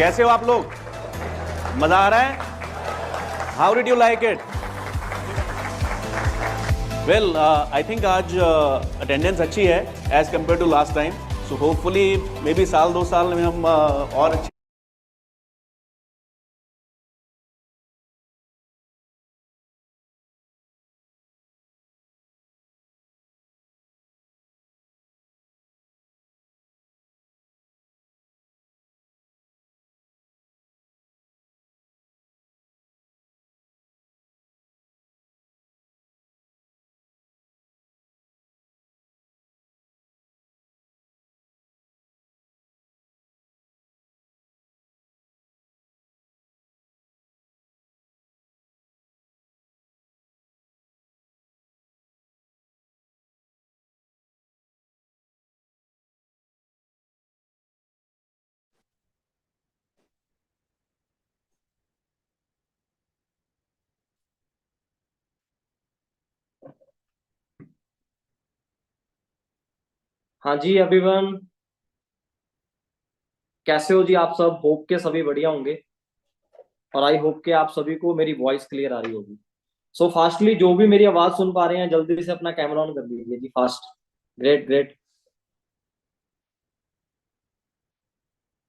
कैसे हो आप लोग? मजा आ रहा है? How did you like it? Well, I think आज अटेंडेंस अच्छी है as compared to last time. So hopefully maybe साल 2 साल में हम और अच्छी. हाँ जी एवरीवन, कैसे हो जी आप सब? होप के सभी बढ़िया होंगे और आई होप के आप सभी को मेरी वॉइस क्लियर आ रही होगी। सो फास्टली जो भी मेरी आवाज सुन पा रहे हैं जल्दी से अपना कैमरा ऑन कर लीजिए जी, फास्ट। Great great.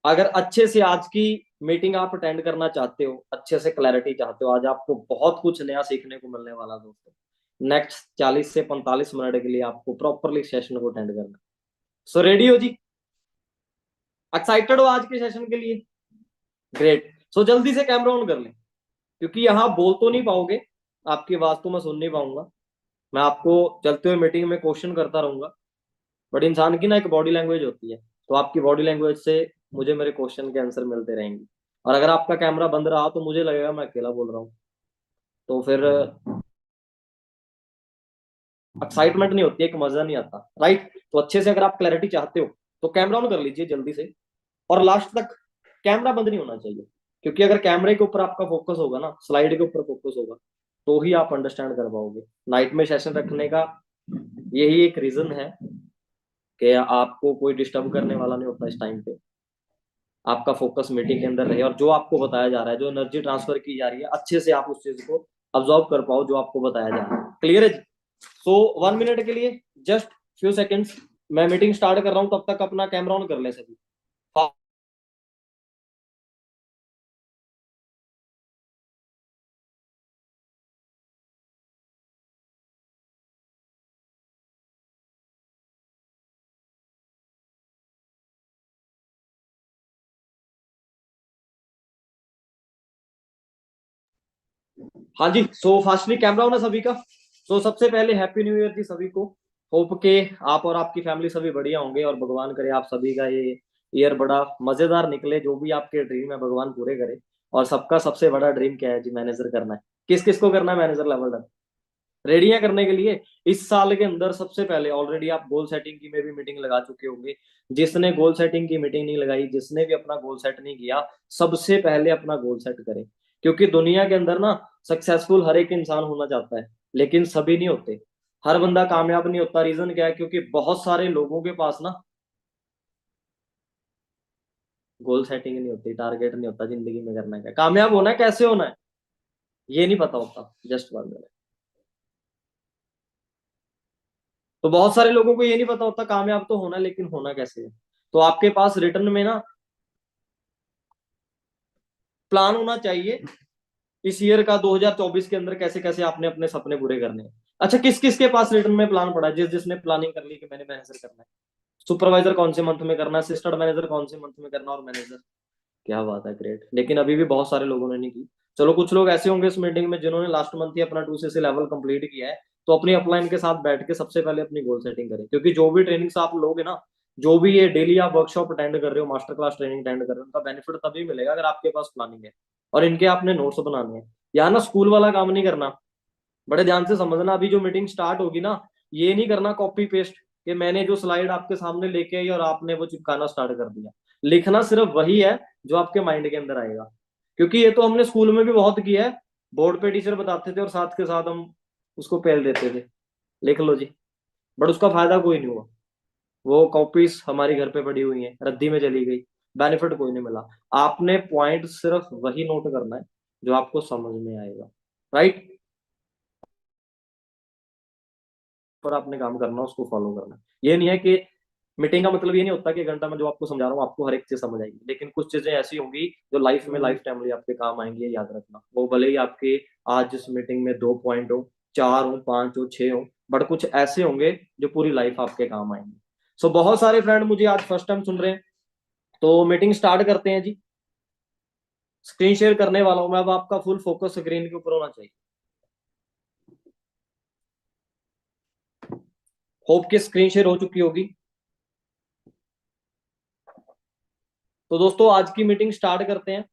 अगर अच्छे से आज की मीटिंग आप अटेंड करना चाहते हो, अच्छे से क्लैरिटी चाहते हो, आज आपको बहुत कुछ नया सीखने को मिलने वाला दोस्तों। नेक्स्ट 40 से 45 मिनट के लिए आपको प्रॉपरली सेशन को अटेंड करना। सो रेडी हो जी? एक्साइटेड हो आज के सेशन के लिए? ग्रेट। सो जल्दी से कैमरा ऑन कर लें, क्योंकि यहाँ बोल तो नहीं पाओगे, आपकी आवाज तो मैं सुन नहीं पाऊंगा। मैं आपको चलते हुए मीटिंग में क्वेश्चन करता रहूंगा, बट इंसान की ना एक बॉडी लैंग्वेज होती है, तो आपकी बॉडी लैंग्वेज से मुझे मेरे क्वेश्चन के आंसर मिलते रहेंगे। और अगर आपका कैमरा बंद रहा तो मुझे लगेगा मैं अकेला बोल रहा हूँ, तो फिर एक्साइटमेंट नहीं होती, एक मजा नहीं आता, राइट? तो अच्छे से अगर आप क्लैरिटी चाहते हो तो कैमरा ऑन कर लीजिए जल्दी से, और लास्ट तक कैमरा बंद नहीं होना चाहिए, क्योंकि अगर कैमरे के ऊपर आपका फोकस होगा ना, स्लाइड के ऊपर फोकस होगा, तो ही आप अंडरस्टैंड कर पाओगे। नाइट में सेशन रखने का यही एक रीजन है कि आपको कोई डिस्टर्ब करने वाला नहीं होता इस टाइम पे। आपका फोकस मीटिंग के अंदर रहे और जो आपको बताया जा रहा है, जो एनर्जी ट्रांसफर की जा रही है, अच्छे से आप उस चीज को अब्जॉर्व कर पाओ जो आपको बताया जा रहा है। क्लियर है जी? सो 1 मिनट के लिए जस्ट फ्यू सेकेंड्स मैं मीटिंग स्टार्ट कर रहा हूं, तब तक अपना कैमरा ऑन कर ले सभी। हाँ जी, सो फास्टली कैमरा ऑन है सभी का। सो सबसे पहले हैप्पी न्यू ईयर जी सभी को। होप के आप और आपकी फैमिली सभी बढ़िया होंगे, और भगवान करे आप सभी का ये ईयर बड़ा मजेदार निकले, जो भी आपके ड्रीम है भगवान पूरे करे। और सबका सबसे बड़ा ड्रीम क्या है जी? मैनेजर करना है। किस किस को करना है मैनेजर लेवल डन? रेडी है करने के लिए? इस साल के अंदर सबसे पहले ऑलरेडी आप गोल सेटिंग की में भी मीटिंग लगा चुके होंगे। जिसने गोल सेटिंग की मीटिंग नहीं लगाई, जिसने भी अपना गोल सेट नहीं किया, सबसे पहले अपना गोल सेट करें। क्योंकि दुनिया के अंदर ना सक्सेसफुल हर एक इंसान होना चाहता है, लेकिन सभी नहीं होते। हर बंदा कामयाब नहीं होता। रीजन क्या है? क्योंकि बहुत सारे लोगों के पास ना गोल सेटिंग नहीं होती, टारगेट नहीं होता जिंदगी में करना क्या, कामयाब होना है, कैसे होना है, ये नहीं पता होता। Just one minute. तो बहुत सारे लोगों को ये नहीं पता होता कामयाब तो होना, लेकिन होना कैसे है। तो आपके पास रिटर्न में ना प्लान होना चाहिए इस ईयर का, 2024 के अंदर कैसे कैसे आपने अपने सपने पूरे करने हैं। अच्छा, किस किस के पास रिटर्न में प्लान पड़ा है? जिस जिसने प्लानिंग कर ली कि मैंने मैनेजर करना है। सुपरवाइजर कौन से मंथ में करना है, असिस्टेंट मैनेजर कौन से मंथ में करना, और मैनेजर। क्या बात है, ग्रेट। लेकिन अभी भी बहुत सारे लोगों ने नहीं की। चलो, कुछ लोग ऐसे होंगे इस मीटिंग में जिन्होंने लास्ट मंथ ही अपना 2 CC लेवल कंप्लीट किया है। तो अपनी अपलाइन के साथ बैठ के सबसे पहले अपनी गोल सेटिंग करें, क्योंकि जो भी ट्रेनिंग्स आप लोगे ना, जो भी ये डेली आप वर्कशॉप अटेंड कर रहे हो, मास्टर क्लास ट्रेनिंग अटेंड कर रहे हो, उनका बेनिफिट तभी मिलेगा अगर आपके पास प्लानिंग है और इनके आपने नोट्स बनाने हैं। यहाँ ना स्कूल वाला काम नहीं करना। बड़े ध्यान से समझना, अभी जो मीटिंग स्टार्ट होगी ना, ये नहीं करना कॉपी पेस्ट कि मैंने जो स्लाइड आपके सामने लेके आई और आपने वो चिपकाना स्टार्ट कर दिया। लिखना सिर्फ वही है जो आपके माइंड के अंदर आएगा, क्योंकि ये तो हमने स्कूल में भी बहुत किया है। बोर्ड पे टीचर बताते थे और साथ के साथ हम उसको पेल देते थे, लिख लो जी। बट उसका फायदा कोई नहीं हुआ। वो कॉपीज हमारी घर पे पड़ी हुई हैं, रद्दी में चली गई। बेनिफिट कोई नहीं मिला। आपने पॉइंट सिर्फ वही नोट करना है जो आपको समझ में आएगा, राइट। पर आपने काम करना है, उसको फॉलो करना है। ये नहीं है कि मीटिंग का मतलब ये नहीं होता कि 1 घंटा मैं जो आपको समझा रहा हूँ आपको हर एक चीज समझ आएगी, लेकिन कुछ चीजें ऐसी होंगी जो लाइफ में लाइफ टाइम आपके काम आएंगी, ये याद रखना। वो भले ही आपके आज जिस मीटिंग में 2 पॉइंट हो, 4 हो, 5 हो, 6 हो, बट कुछ ऐसे होंगे जो पूरी लाइफ आपके काम आएंगे। सो बहुत सारे फ्रेंड मुझे आज फर्स्ट टाइम सुन रहे हैं, तो मीटिंग स्टार्ट करते हैं जी। स्क्रीन शेयर करने वाला हूं मैं, अब आपका फुल फोकस स्क्रीन के ऊपर होना चाहिए। होप कि स्क्रीन शेयर हो चुकी होगी। तो दोस्तों आज की मीटिंग स्टार्ट करते हैं।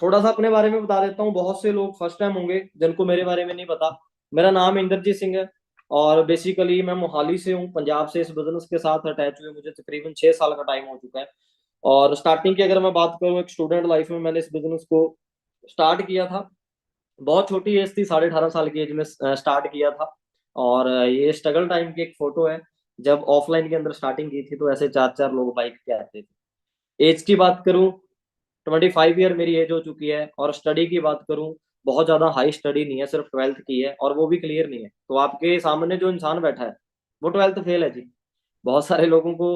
थोड़ा सा अपने बारे में बता देता हूँ, बहुत से लोग फर्स्ट टाइम होंगे जिनको मेरे बारे में नहीं पता। मेरा नाम इंद्रजीत सिंह है और बेसिकली मैं मोहाली से हूँ, पंजाब से। इस बिजनेस के साथ अटैच हुए मुझे तकरीबन 6 साल का टाइम हो चुका है। और स्टार्टिंग की अगर मैं बात करूँ, एक स्टूडेंट लाइफ में मैंने इस बिजनेस को स्टार्ट किया था। बहुत छोटी एज थी, 18.5 साल की एज में स्टार्ट किया था। और ये स्ट्रगल टाइम की एक फोटो है। जब ऑफलाइन के अंदर स्टार्टिंग की थी तो ऐसे 4 4 लोग बाइक पे आते थे। एज की बात करूं, 25 ईयर मेरी एज हो चुकी है। और स्टडी की बात करूं, बहुत ज्यादा हाई स्टडी नहीं है, सिर्फ 12th की है, और वो भी क्लियर नहीं है। तो आपके सामने जो इंसान बैठा है वो 12th फेल है जी। बहुत सारे लोगों को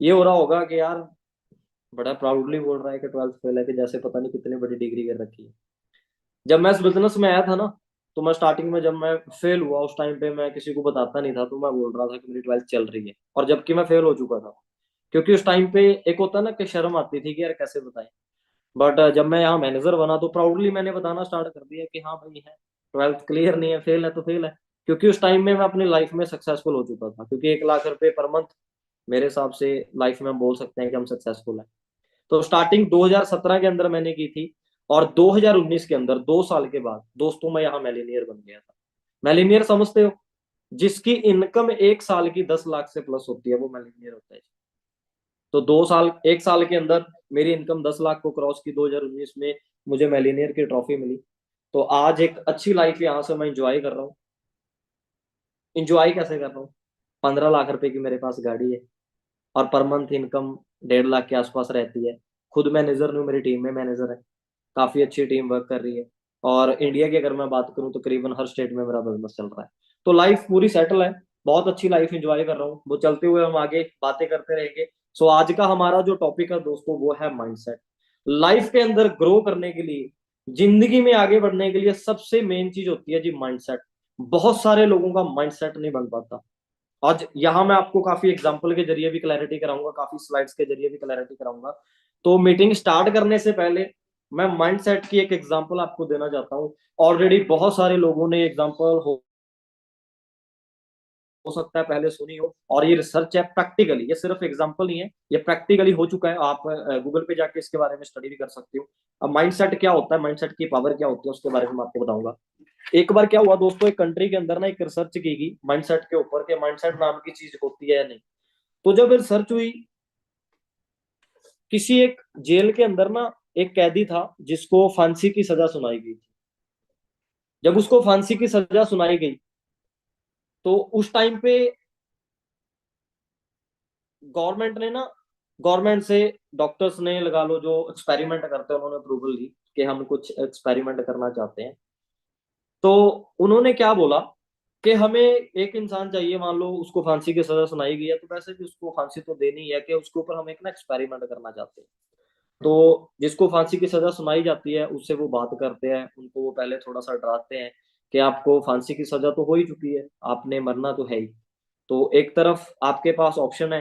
ये हो रहा होगा कि यार बड़ा प्राउडली बोल रहा है कि 12th फेल है, कि जैसे पता नहीं कितनी बड़ी डिग्री कर रखी है। जब मैं इस बिजनेस में आया था ना, तो मैं स्टार्टिंग में जब मैं फेल हुआ उस टाइम पे मैं किसी को बताता नहीं था, तो मैं बोल रहा था कि मेरी 12th चल रही है, और जबकि मैं फेल हो चुका था। क्योंकि उस टाइम पे एक होता ना कि शर्म आती थी कि यार कैसे बताएं। बट जब मैं यहाँ मैनेजर बना तो प्राउडली मैंने बताना स्टार्ट कर दिया कि हाँ भाई है, 12th क्लियर नहीं है, फेल है तो फेल है। क्योंकि उस टाइम में मैं अपनी लाइफ में सक्सेसफुल हो चुका था, क्योंकि 1 लाख रुपए पर मंथ मेरे हिसाब से लाइफ में हम बोल सकते हैं कि हम सक्सेसफुल हैं। तो स्टार्टिंग 2017 के अंदर मैंने की थी। और 2019 के अंदर 2 साल के बाद दोस्तों मैं यहाँ मैलीनियर बन गया था। मैलीनियर समझते हो? जिसकी इनकम 1 साल की 10 लाख से प्लस होती है वो मैलीनियर होता है। तो 2 साल 1 साल के अंदर मेरी इनकम 10 लाख को क्रॉस की 2019 में। मुझे मैलीनियर की ट्रॉफी मिली। तो आज एक अच्छी लाइफ यहाँ से मैं इंजॉय कर रहा हूँ। इंजॉय कैसे कर रहा हूँ? 15 लाख रुपए की मेरे पास गाड़ी है, और पर मंथ इनकम 1.5 लाख के आसपास रहती है। खुद मैनेजर हूँ, मेरी टीम में मैनेजर है, काफी अच्छी टीम वर्क कर रही है। और इंडिया की अगर मैं बात करूँ तो करीबन हर स्टेट में मेरा बिजनेस चल रहा है। तो लाइफ पूरी सेटल है, बहुत अच्छी लाइफ एंजॉय कर रहा हूँ। वो चलते हुए हम आगे बातें करते रहेंगे। सो आज का हमारा जो टॉपिक है दोस्तों वो है माइंडसेट। लाइफ के अंदर ग्रो करने के लिए, जिंदगी में आगे बढ़ने के लिए सबसे मेन चीज होती है जी माइंडसेट। बहुत सारे लोगों का माइंडसेट नहीं बन पाता। आज यहाँ मैं आपको काफी एग्जाम्पल के जरिए भी क्लैरिटी कराऊंगा, काफी स्लाइड्स के जरिए भी क्लैरिटी कराऊंगा। तो मीटिंग स्टार्ट करने से पहले मैं माइंडसेट की एक एग्जांपल आपको देना चाहता हूँ। ऑलरेडी बहुत सारे लोगों ने एग्जांपल हो सकता है पहले सुनी हो, और ये रिसर्च है प्रैक्टिकली, ये सिर्फ एग्जांपल नहीं है, ये प्रैक्टिकली हो चुका है। आप गूगल पे जाके इसके बारे में स्टडी भी कर सकते हो। अब माइंडसेट क्या होता है, माइंडसेट की पावर क्या होती है, उसके बारे में मैं आपको बताऊंगा। एक बार क्या हुआ दोस्तों, एक कंट्री के अंदर ना एक रिसर्च की गई माइंडसेट के ऊपर, कि माइंडसेट नाम की चीज होती है या नहीं। तो जब रिसर्च हुई, किसी एक जेल के अंदर ना एक कैदी था जिसको फांसी की सजा सुनाई गई थी। जब उसको फांसी की सजा सुनाई गई तो उस टाइम पे गवर्नमेंट ने ना, गवर्नमेंट से डॉक्टर्स ने लगा लो जो एक्सपेरिमेंट करते हैं, उन्होंने अप्रूवल दी कि हम कुछ एक्सपेरिमेंट करना चाहते हैं। तो उन्होंने क्या बोला कि हमें एक इंसान चाहिए, मान लो उसको फांसी की सजा सुनाई गई है, तो वैसे भी उसको फांसी तो देनी है, कि उसके ऊपर हम एक ना एक्सपेरिमेंट करना चाहते हैं। तो जिसको फांसी की सजा सुनाई जाती है उससे वो बात करते हैं, उनको वो पहले थोड़ा सा डराते हैं कि आपको फांसी की सजा तो हो ही चुकी है, आपने मरना तो है ही। तो एक तरफ आपके पास ऑप्शन है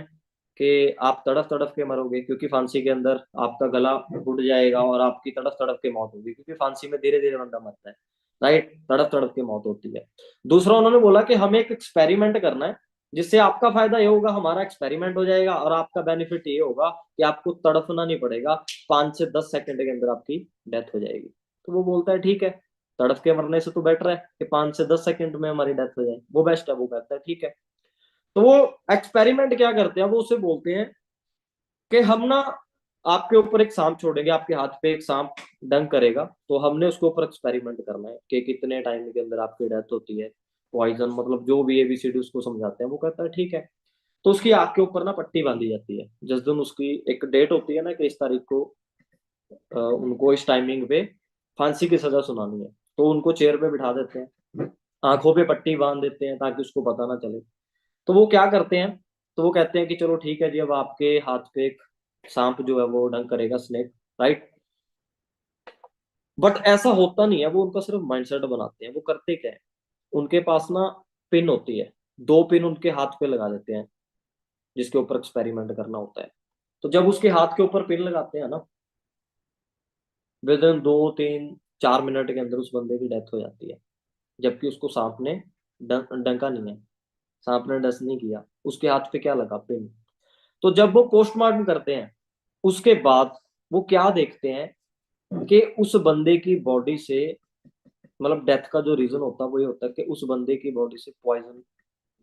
कि आप तड़फ तड़फ के मरोगे, क्योंकि फांसी के अंदर आपका गला घुट जाएगा और आपकी तड़फ तड़फ के मौत होगी, क्योंकि फांसी में धीरे धीरे बंदा मरता है, राइट, तड़फ तड़फ के मौत होती है। दूसरा उन्होंने बोला कि हमें एक एक्सपेरिमेंट करना है, जिससे आपका फायदा ये होगा, हमारा एक्सपेरिमेंट हो जाएगा, और आपका बेनिफिट ये होगा कि आपको तड़फना नहीं पड़ेगा, 5 से 10 सेकंड के अंदर आपकी डेथ हो जाएगी। तो वो बोलता है ठीक है, तड़फ के मरने से तो बेटर है कि 5 से 10 सेकंड में हमारी डेथ हो जाए, वो बेस्ट है। वो कहता है ठीक है। तो वो एक्सपेरिमेंट क्या करते हैं, वो उसे बोलते हैं कि हम ना आपके ऊपर एक सांप छोड़ेंगे, आपके हाथ पे एक सांप डंक करेगा, तो हमने उसके ऊपर एक्सपेरिमेंट करना है कि कितने टाइम के अंदर आपकी डेथ होती है। पॉइजन मतलब जो भी एबीसीडी उसको समझाते हैं। वो कहता है ठीक है। तो उसकी आंख के ऊपर ना पट्टी बांधी जाती है। जिस दिन उसकी एक डेट होती है ना कि इस तारीख को उनको इस टाइमिंग पे फांसी की सजा सुनानी है, तो उनको चेयर पे बिठा देते हैं, आंखों पे पट्टी बांध देते हैं ताकि उसको पता ना चले। तो वो क्या करते हैं, तो वो कहते हैं कि चलो ठीक है जी, अब आपके हाथ पे एक सांप जो है वो डंक करेगा, स्नेक, राइट। बट ऐसा होता नहीं है, वो उनका सिर्फ माइंडसेट बनाते हैं। वो करते क्या है, उनके पास ना पिन होती है, 2 पिन उनके हाथ पे लगा देते हैं जिसके ऊपर एक्सपेरिमेंट करना होता है। तो जब उसके हाथ के ऊपर पिन लगाते हैं ना, विद इन 2 3 4 मिनट के अंदर उस बंदे की डेथ हो जाती है, जबकि उसको सांप ने डंका नहीं है, सांप ने डस नहीं किया, उसके हाथ पे क्या लगा, पिन। तो जब वो पोस्टमार्टम करते हैं, उसके बाद वो क्या देखते हैं कि उस बंदे की बॉडी से, मतलब डेथ का जो रीजन होता है वो ये होता है कि उस बंदे की बॉडी से पॉइजन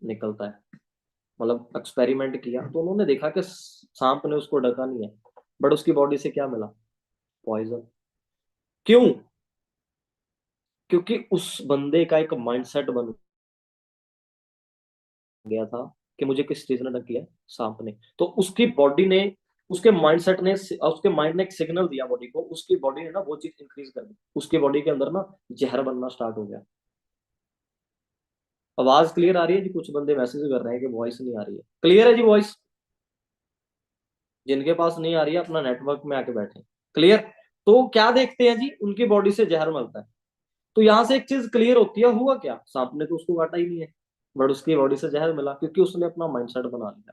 निकलता है। मतलब एक्सपेरिमेंट किया तो उन्होंने देखा कि सांप ने उसको डका नहीं है, बट उसकी बॉडी से क्या मिला, पॉइजन। क्यों? क्योंकि उस बंदे का एक माइंडसेट बन गया था कि मुझे किस चीज ने डक किया, सांप ने। तो उसकी बॉडी ने, उसके माइंडसेट ने, उसके माइंड ने एक सिग्नल दिया बॉडी को, उसकी बॉडी ने ना वो चीज इंक्रीज कर दी, उसकी बॉडी के अंदर ना जहर बनना स्टार्ट हो गया। आवाज क्लियर आ रही है जी? कुछ बंदे मैसेज कर रहे हैं कि वॉइस नहीं आ रही है। क्लियर है जी वॉइस? जिनके पास नहीं आ रही है अपना नेटवर्क में आके बैठे। क्लियर? तो क्या देखते हैं जी, उनकी बॉडी से जहर मिलता है। तो यहां से एक चीज क्लियर होती है, हुआ क्या, सांप ने तो उसको काटा ही नहीं है, बट उसकी बॉडी से जहर मिला क्योंकि उसने अपना माइंडसेट बना लिया।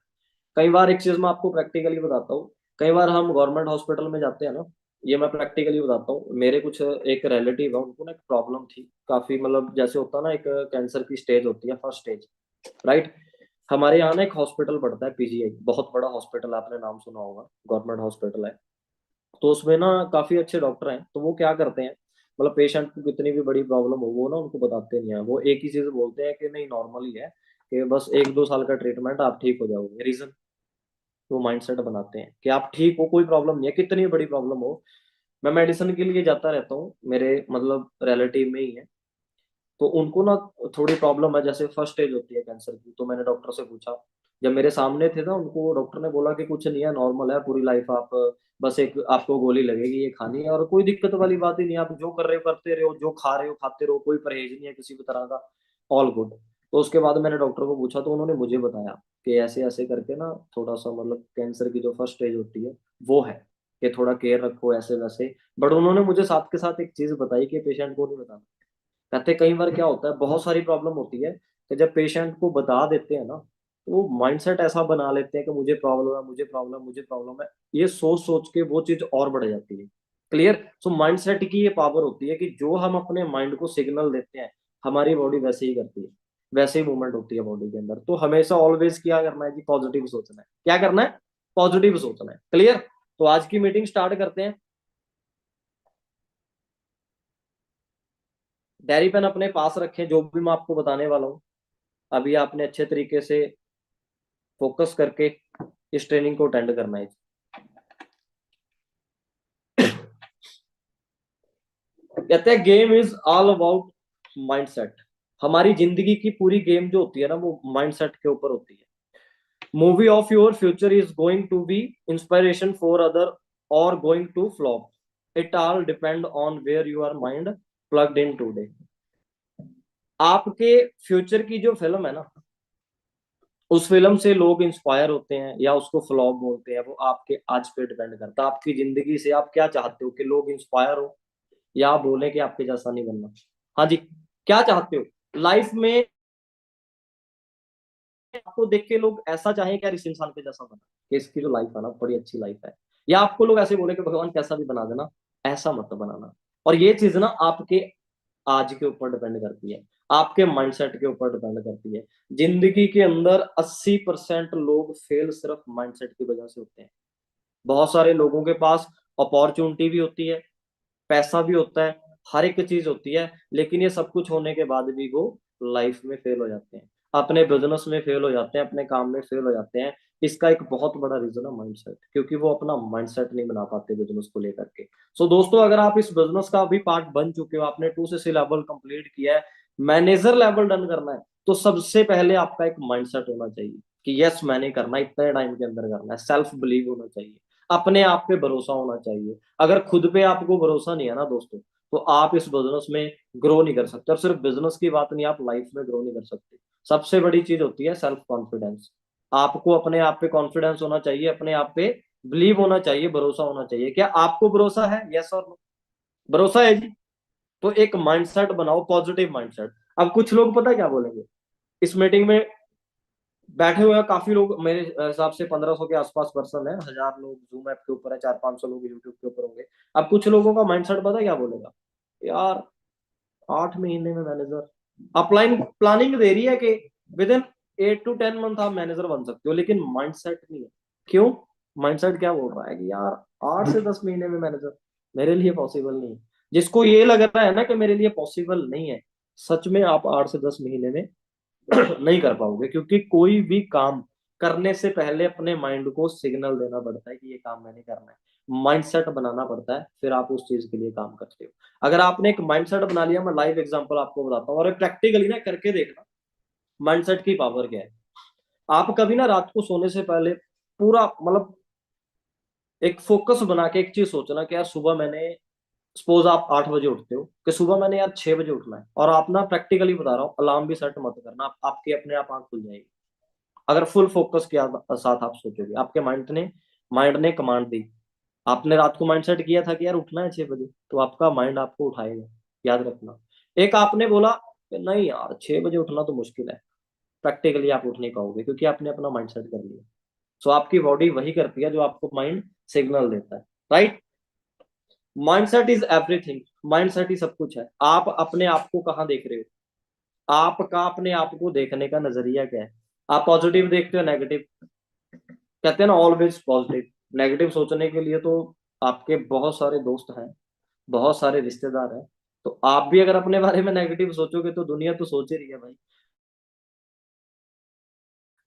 कई बार एक चीज मैं आपको प्रैक्टिकली बताता हूँ, कई बार हम गवर्नमेंट हॉस्पिटल में जाते हैं ना, ये मैं प्रैक्टिकली बताता हूँ। मेरे कुछ एक रिलेटिव है, उनको ना एक प्रॉब्लम थी काफी, मतलब जैसे होता है ना एक कैंसर की स्टेज होती है, फर्स्ट स्टेज, राइट। हमारे यहाँ ना एक हॉस्पिटल पड़ता है, पीजीआई, बहुत बड़ा हॉस्पिटल, आपने नाम सुना होगा, गवर्नमेंट हॉस्पिटल है। तो उसमें ना काफी अच्छे डॉक्टर हैं। तो वो क्या करते हैं, मतलब पेशेंट को कितनी भी बड़ी प्रॉब्लम हो वो ना उनको बताते नहीं है, वो एक ही चीज बोलते हैं कि नहीं नॉर्मल ही है, कि बस 1 2 साल का ट्रीटमेंट, आप ठीक हो जाओगे। रीजन, वो माइंडसेट बनाते हैं कि आप ठीक हो, कोई प्रॉब्लम नहीं है, कितनी बड़ी प्रॉब्लम हो। मैं मेडिसिन के लिए जाता रहता हूँ, मेरे मतलब रिलेटिव में ही है, तो उनको ना थोड़ी प्रॉब्लम है, जैसे फर्स्ट स्टेज होती है कैंसर की। तो मैंने डॉक्टर से पूछा, जब मेरे सामने थे ना, उनको डॉक्टर ने बोला कि कुछ नहीं है, नॉर्मल है, पूरी लाइफ आप बस एक आपको गोली लगेगी, ये खानी है, और कोई दिक्कत वाली बात ही नहीं, आप जो कर रहे हो करते रहो, जो खा रहे हो खाते रहो, कोई परहेज नहीं है किसी भी तरह का, ऑल गुड। तो उसके बाद मैंने डॉक्टर को पूछा, तो उन्होंने मुझे बताया कि ऐसे ऐसे करके ना थोड़ा सा, मतलब कैंसर की जो फर्स्ट स्टेज होती है वो है, कि थोड़ा केयर रखो ऐसे वैसे। बट उन्होंने मुझे साथ के साथ एक चीज बताई कि पेशेंट को नहीं बताना। कहते कई बार क्या होता है, बहुत सारी प्रॉब्लम होती है, कि जब पेशेंट को बता देते हैं ना, तो वो माइंडसेट ऐसा बना लेते हैं कि मुझे प्रॉब्लम है, मुझे प्रॉब्लम, मुझे प्रॉब्लम है, ये सोच सोच के वो चीज और बढ़ जाती है। क्लियर? सो माइंडसेट की ये पावर होती है कि जो हम अपने माइंड को सिग्नल देते हैं, हमारी बॉडी वैसे ही करती है, वैसे ही मूवमेंट होती है बॉडी के अंदर। तो हमेशा ऑलवेज क्या करना है जी, पॉजिटिव सोचना है। क्या करना है? पॉजिटिव सोचना है। क्लियर? तो आज की मीटिंग स्टार्ट करते हैं। डायरी पेन अपने पास रखें, जो भी मैं आपको बताने वाला हूँ अभी आपने अच्छे तरीके से फोकस करके इस ट्रेनिंग को अटेंड करना है। कहते हैं game is all about mindset. हमारी जिंदगी की पूरी गेम जो होती है ना, वो माइंडसेट के ऊपर होती है। Movie of your future is going to be inspiration for other और going to flop. It all depend on where your mind plugged in today. आपके फ्यूचर की जो फिल्म है ना, उस फिल्म से लोग इंस्पायर होते हैं या उसको फ्लॉप बोलते हैं, वो आपके आज पे डिपेंड करता है। आपकी जिंदगी से आप क्या चाहते हो, कि लोग इंस्पायर हो या आप बोले कि आपके जैसा नहीं बनना। हाँ जी, क्या चाहते हो लाइफ में, आपको देख के लोग ऐसा चाहें क्या इस इंसान के जैसा बना, कि इसकी जो लाइफ है ना बड़ी अच्छी लाइफ है, या आपको लोग ऐसे बोले कि भगवान कैसा भी बना देना, ऐसा मत बनाना। और ये चीज ना आपके आज के ऊपर डिपेंड करती है, आपके माइंडसेट के ऊपर डिपेंड करती है। जिंदगी के अंदर 80% लोग फेल सिर्फ माइंडसेट की वजह से होते हैं। बहुत सारे लोगों के पास अपॉर्चुनिटी भी होती है, पैसा भी होता है, हर एक चीज होती है, लेकिन ये सब कुछ होने के बाद भी वो लाइफ में फेल हो जाते हैं, अपने बिजनेस में फेल हो जाते हैं, अपने काम में फेल हो जाते हैं। इसका एक बहुत बड़ा रीजन है माइंडसेट, क्योंकि वो अपना माइंडसेट नहीं बना पाते बिजनेस को लेकर के। सो दोस्तों, अगर आप इस बिजनेस का भी पार्ट बन चुके हो, आपने 2 से 6 लेवल कंप्लीट किया है, मैनेजर लेवल डन करना है, तो सबसे पहले आपका एक माइंडसेट होना चाहिए। कि यस मैंने करना है, इतने टाइम के अंदर करना है। सेल्फ बिलीव होना चाहिए, अपने आप पे भरोसा होना चाहिए। अगर खुद पे आपको भरोसा नहीं है ना दोस्तों, तो आप इस बिजनेस में ग्रो नहीं कर सकते। और सिर्फ बिजनेस की बात नहीं, आप लाइफ में ग्रो नहीं कर सकते। सबसे बड़ी चीज होती है सेल्फ कॉन्फिडेंस। आपको अपने आप पे कॉन्फिडेंस होना चाहिए, अपने आप पे बिलीव होना चाहिए, भरोसा होना चाहिए। क्या आपको भरोसा है? यस और नो? भरोसा है जी। तो एक माइंडसेट बनाओ, पॉजिटिव माइंडसेट। अब कुछ लोग पता है क्या बोलेंगे इस मीटिंग में? बैठे हुए हैं काफी लोग, मेरे हिसाब से 1500 के आसपास पर्सन है, 1000 लोग जूम ऐप के ऊपर है, 400-500 लोग यूट्यूब के ऊपर होंगे। अब कुछ लोगों का माइंडसेट पता है क्या बोलेगा? यार 8 महीने में मैनेजर, अपलाइन प्लानिंग दे रही है कि विद इन 8 to 10 मंथ आप मैनेजर बन सकते हो, लेकिन माइंडसेट नहीं है। क्यों? माइंडसेट क्या बोल रहा है कि यार 8 से 10 महीने में मैनेजर मेरे लिए पॉसिबल नहीं है। जिसको ये लग रहा है ना कि मेरे लिए पॉसिबल नहीं है, सच में आप 8 से 10 महीने में नहीं कर पाओगे। क्योंकि कोई भी काम करने से पहले अपने माइंड को सिग्नल देना पड़ता है कि ये काम मैंने करना है, माइंडसेट बनाना पड़ता है, फिर आप उस चीज के लिए काम करते हो। अगर आपने एक माइंडसेट बना लिया, मैं लाइव एग्जांपल आपको बताता हूँ और प्रैक्टिकली ना करके देखना माइंडसेट की पावर क्या है। आप कभी ना रात को सोने से पहले पूरा मतलब एक फोकस बना के एक चीज सोचना कि यार सुबह मैंने, सपोज आप 8 बजे उठते हो, कि सुबह मैंने यार 6 बजे उठना है। और आप ना प्रैक्टिकली बता रहा हूँ, अलार्म भी सेट मत करना, आपकी अपने आप आंख खुल जाएगी। अगर फुल फोकस के साथ आप सोचोगे, आपके माइंड ने कमांड दी, आपने रात को माइंड सेट किया था कि यार उठना है 6 बजे, तो आपका माइंड आपको उठाएगा। याद रखना। एक आपने बोला कि नहीं यार 6 बजे उठना तो मुश्किल है, प्रैक्टिकली आप उठ नहीं पाओगे, क्योंकि आपने अपना माइंड सेट कर लिया। सो आपकी बॉडी वही करती है जो आपको माइंड सिग्नल देता है, right? Mindset is everything. Mindset ही सब कुछ है। आप अपने आप को कहाँ देख रहे हो? आपका अपने आप को देखने का नजरिया क्या है? आप पॉजिटिव देखते हो, नेगेटिव? कहते हैं ना ऑलवेज पॉजिटिव। नेगेटिव सोचने के लिए तो आपके बहुत सारे दोस्त हैं, बहुत सारे रिश्तेदार हैं। तो आप भी अगर अपने बारे में नेगेटिव सोचोगे तो दुनिया तो सोच ही रही है भाई।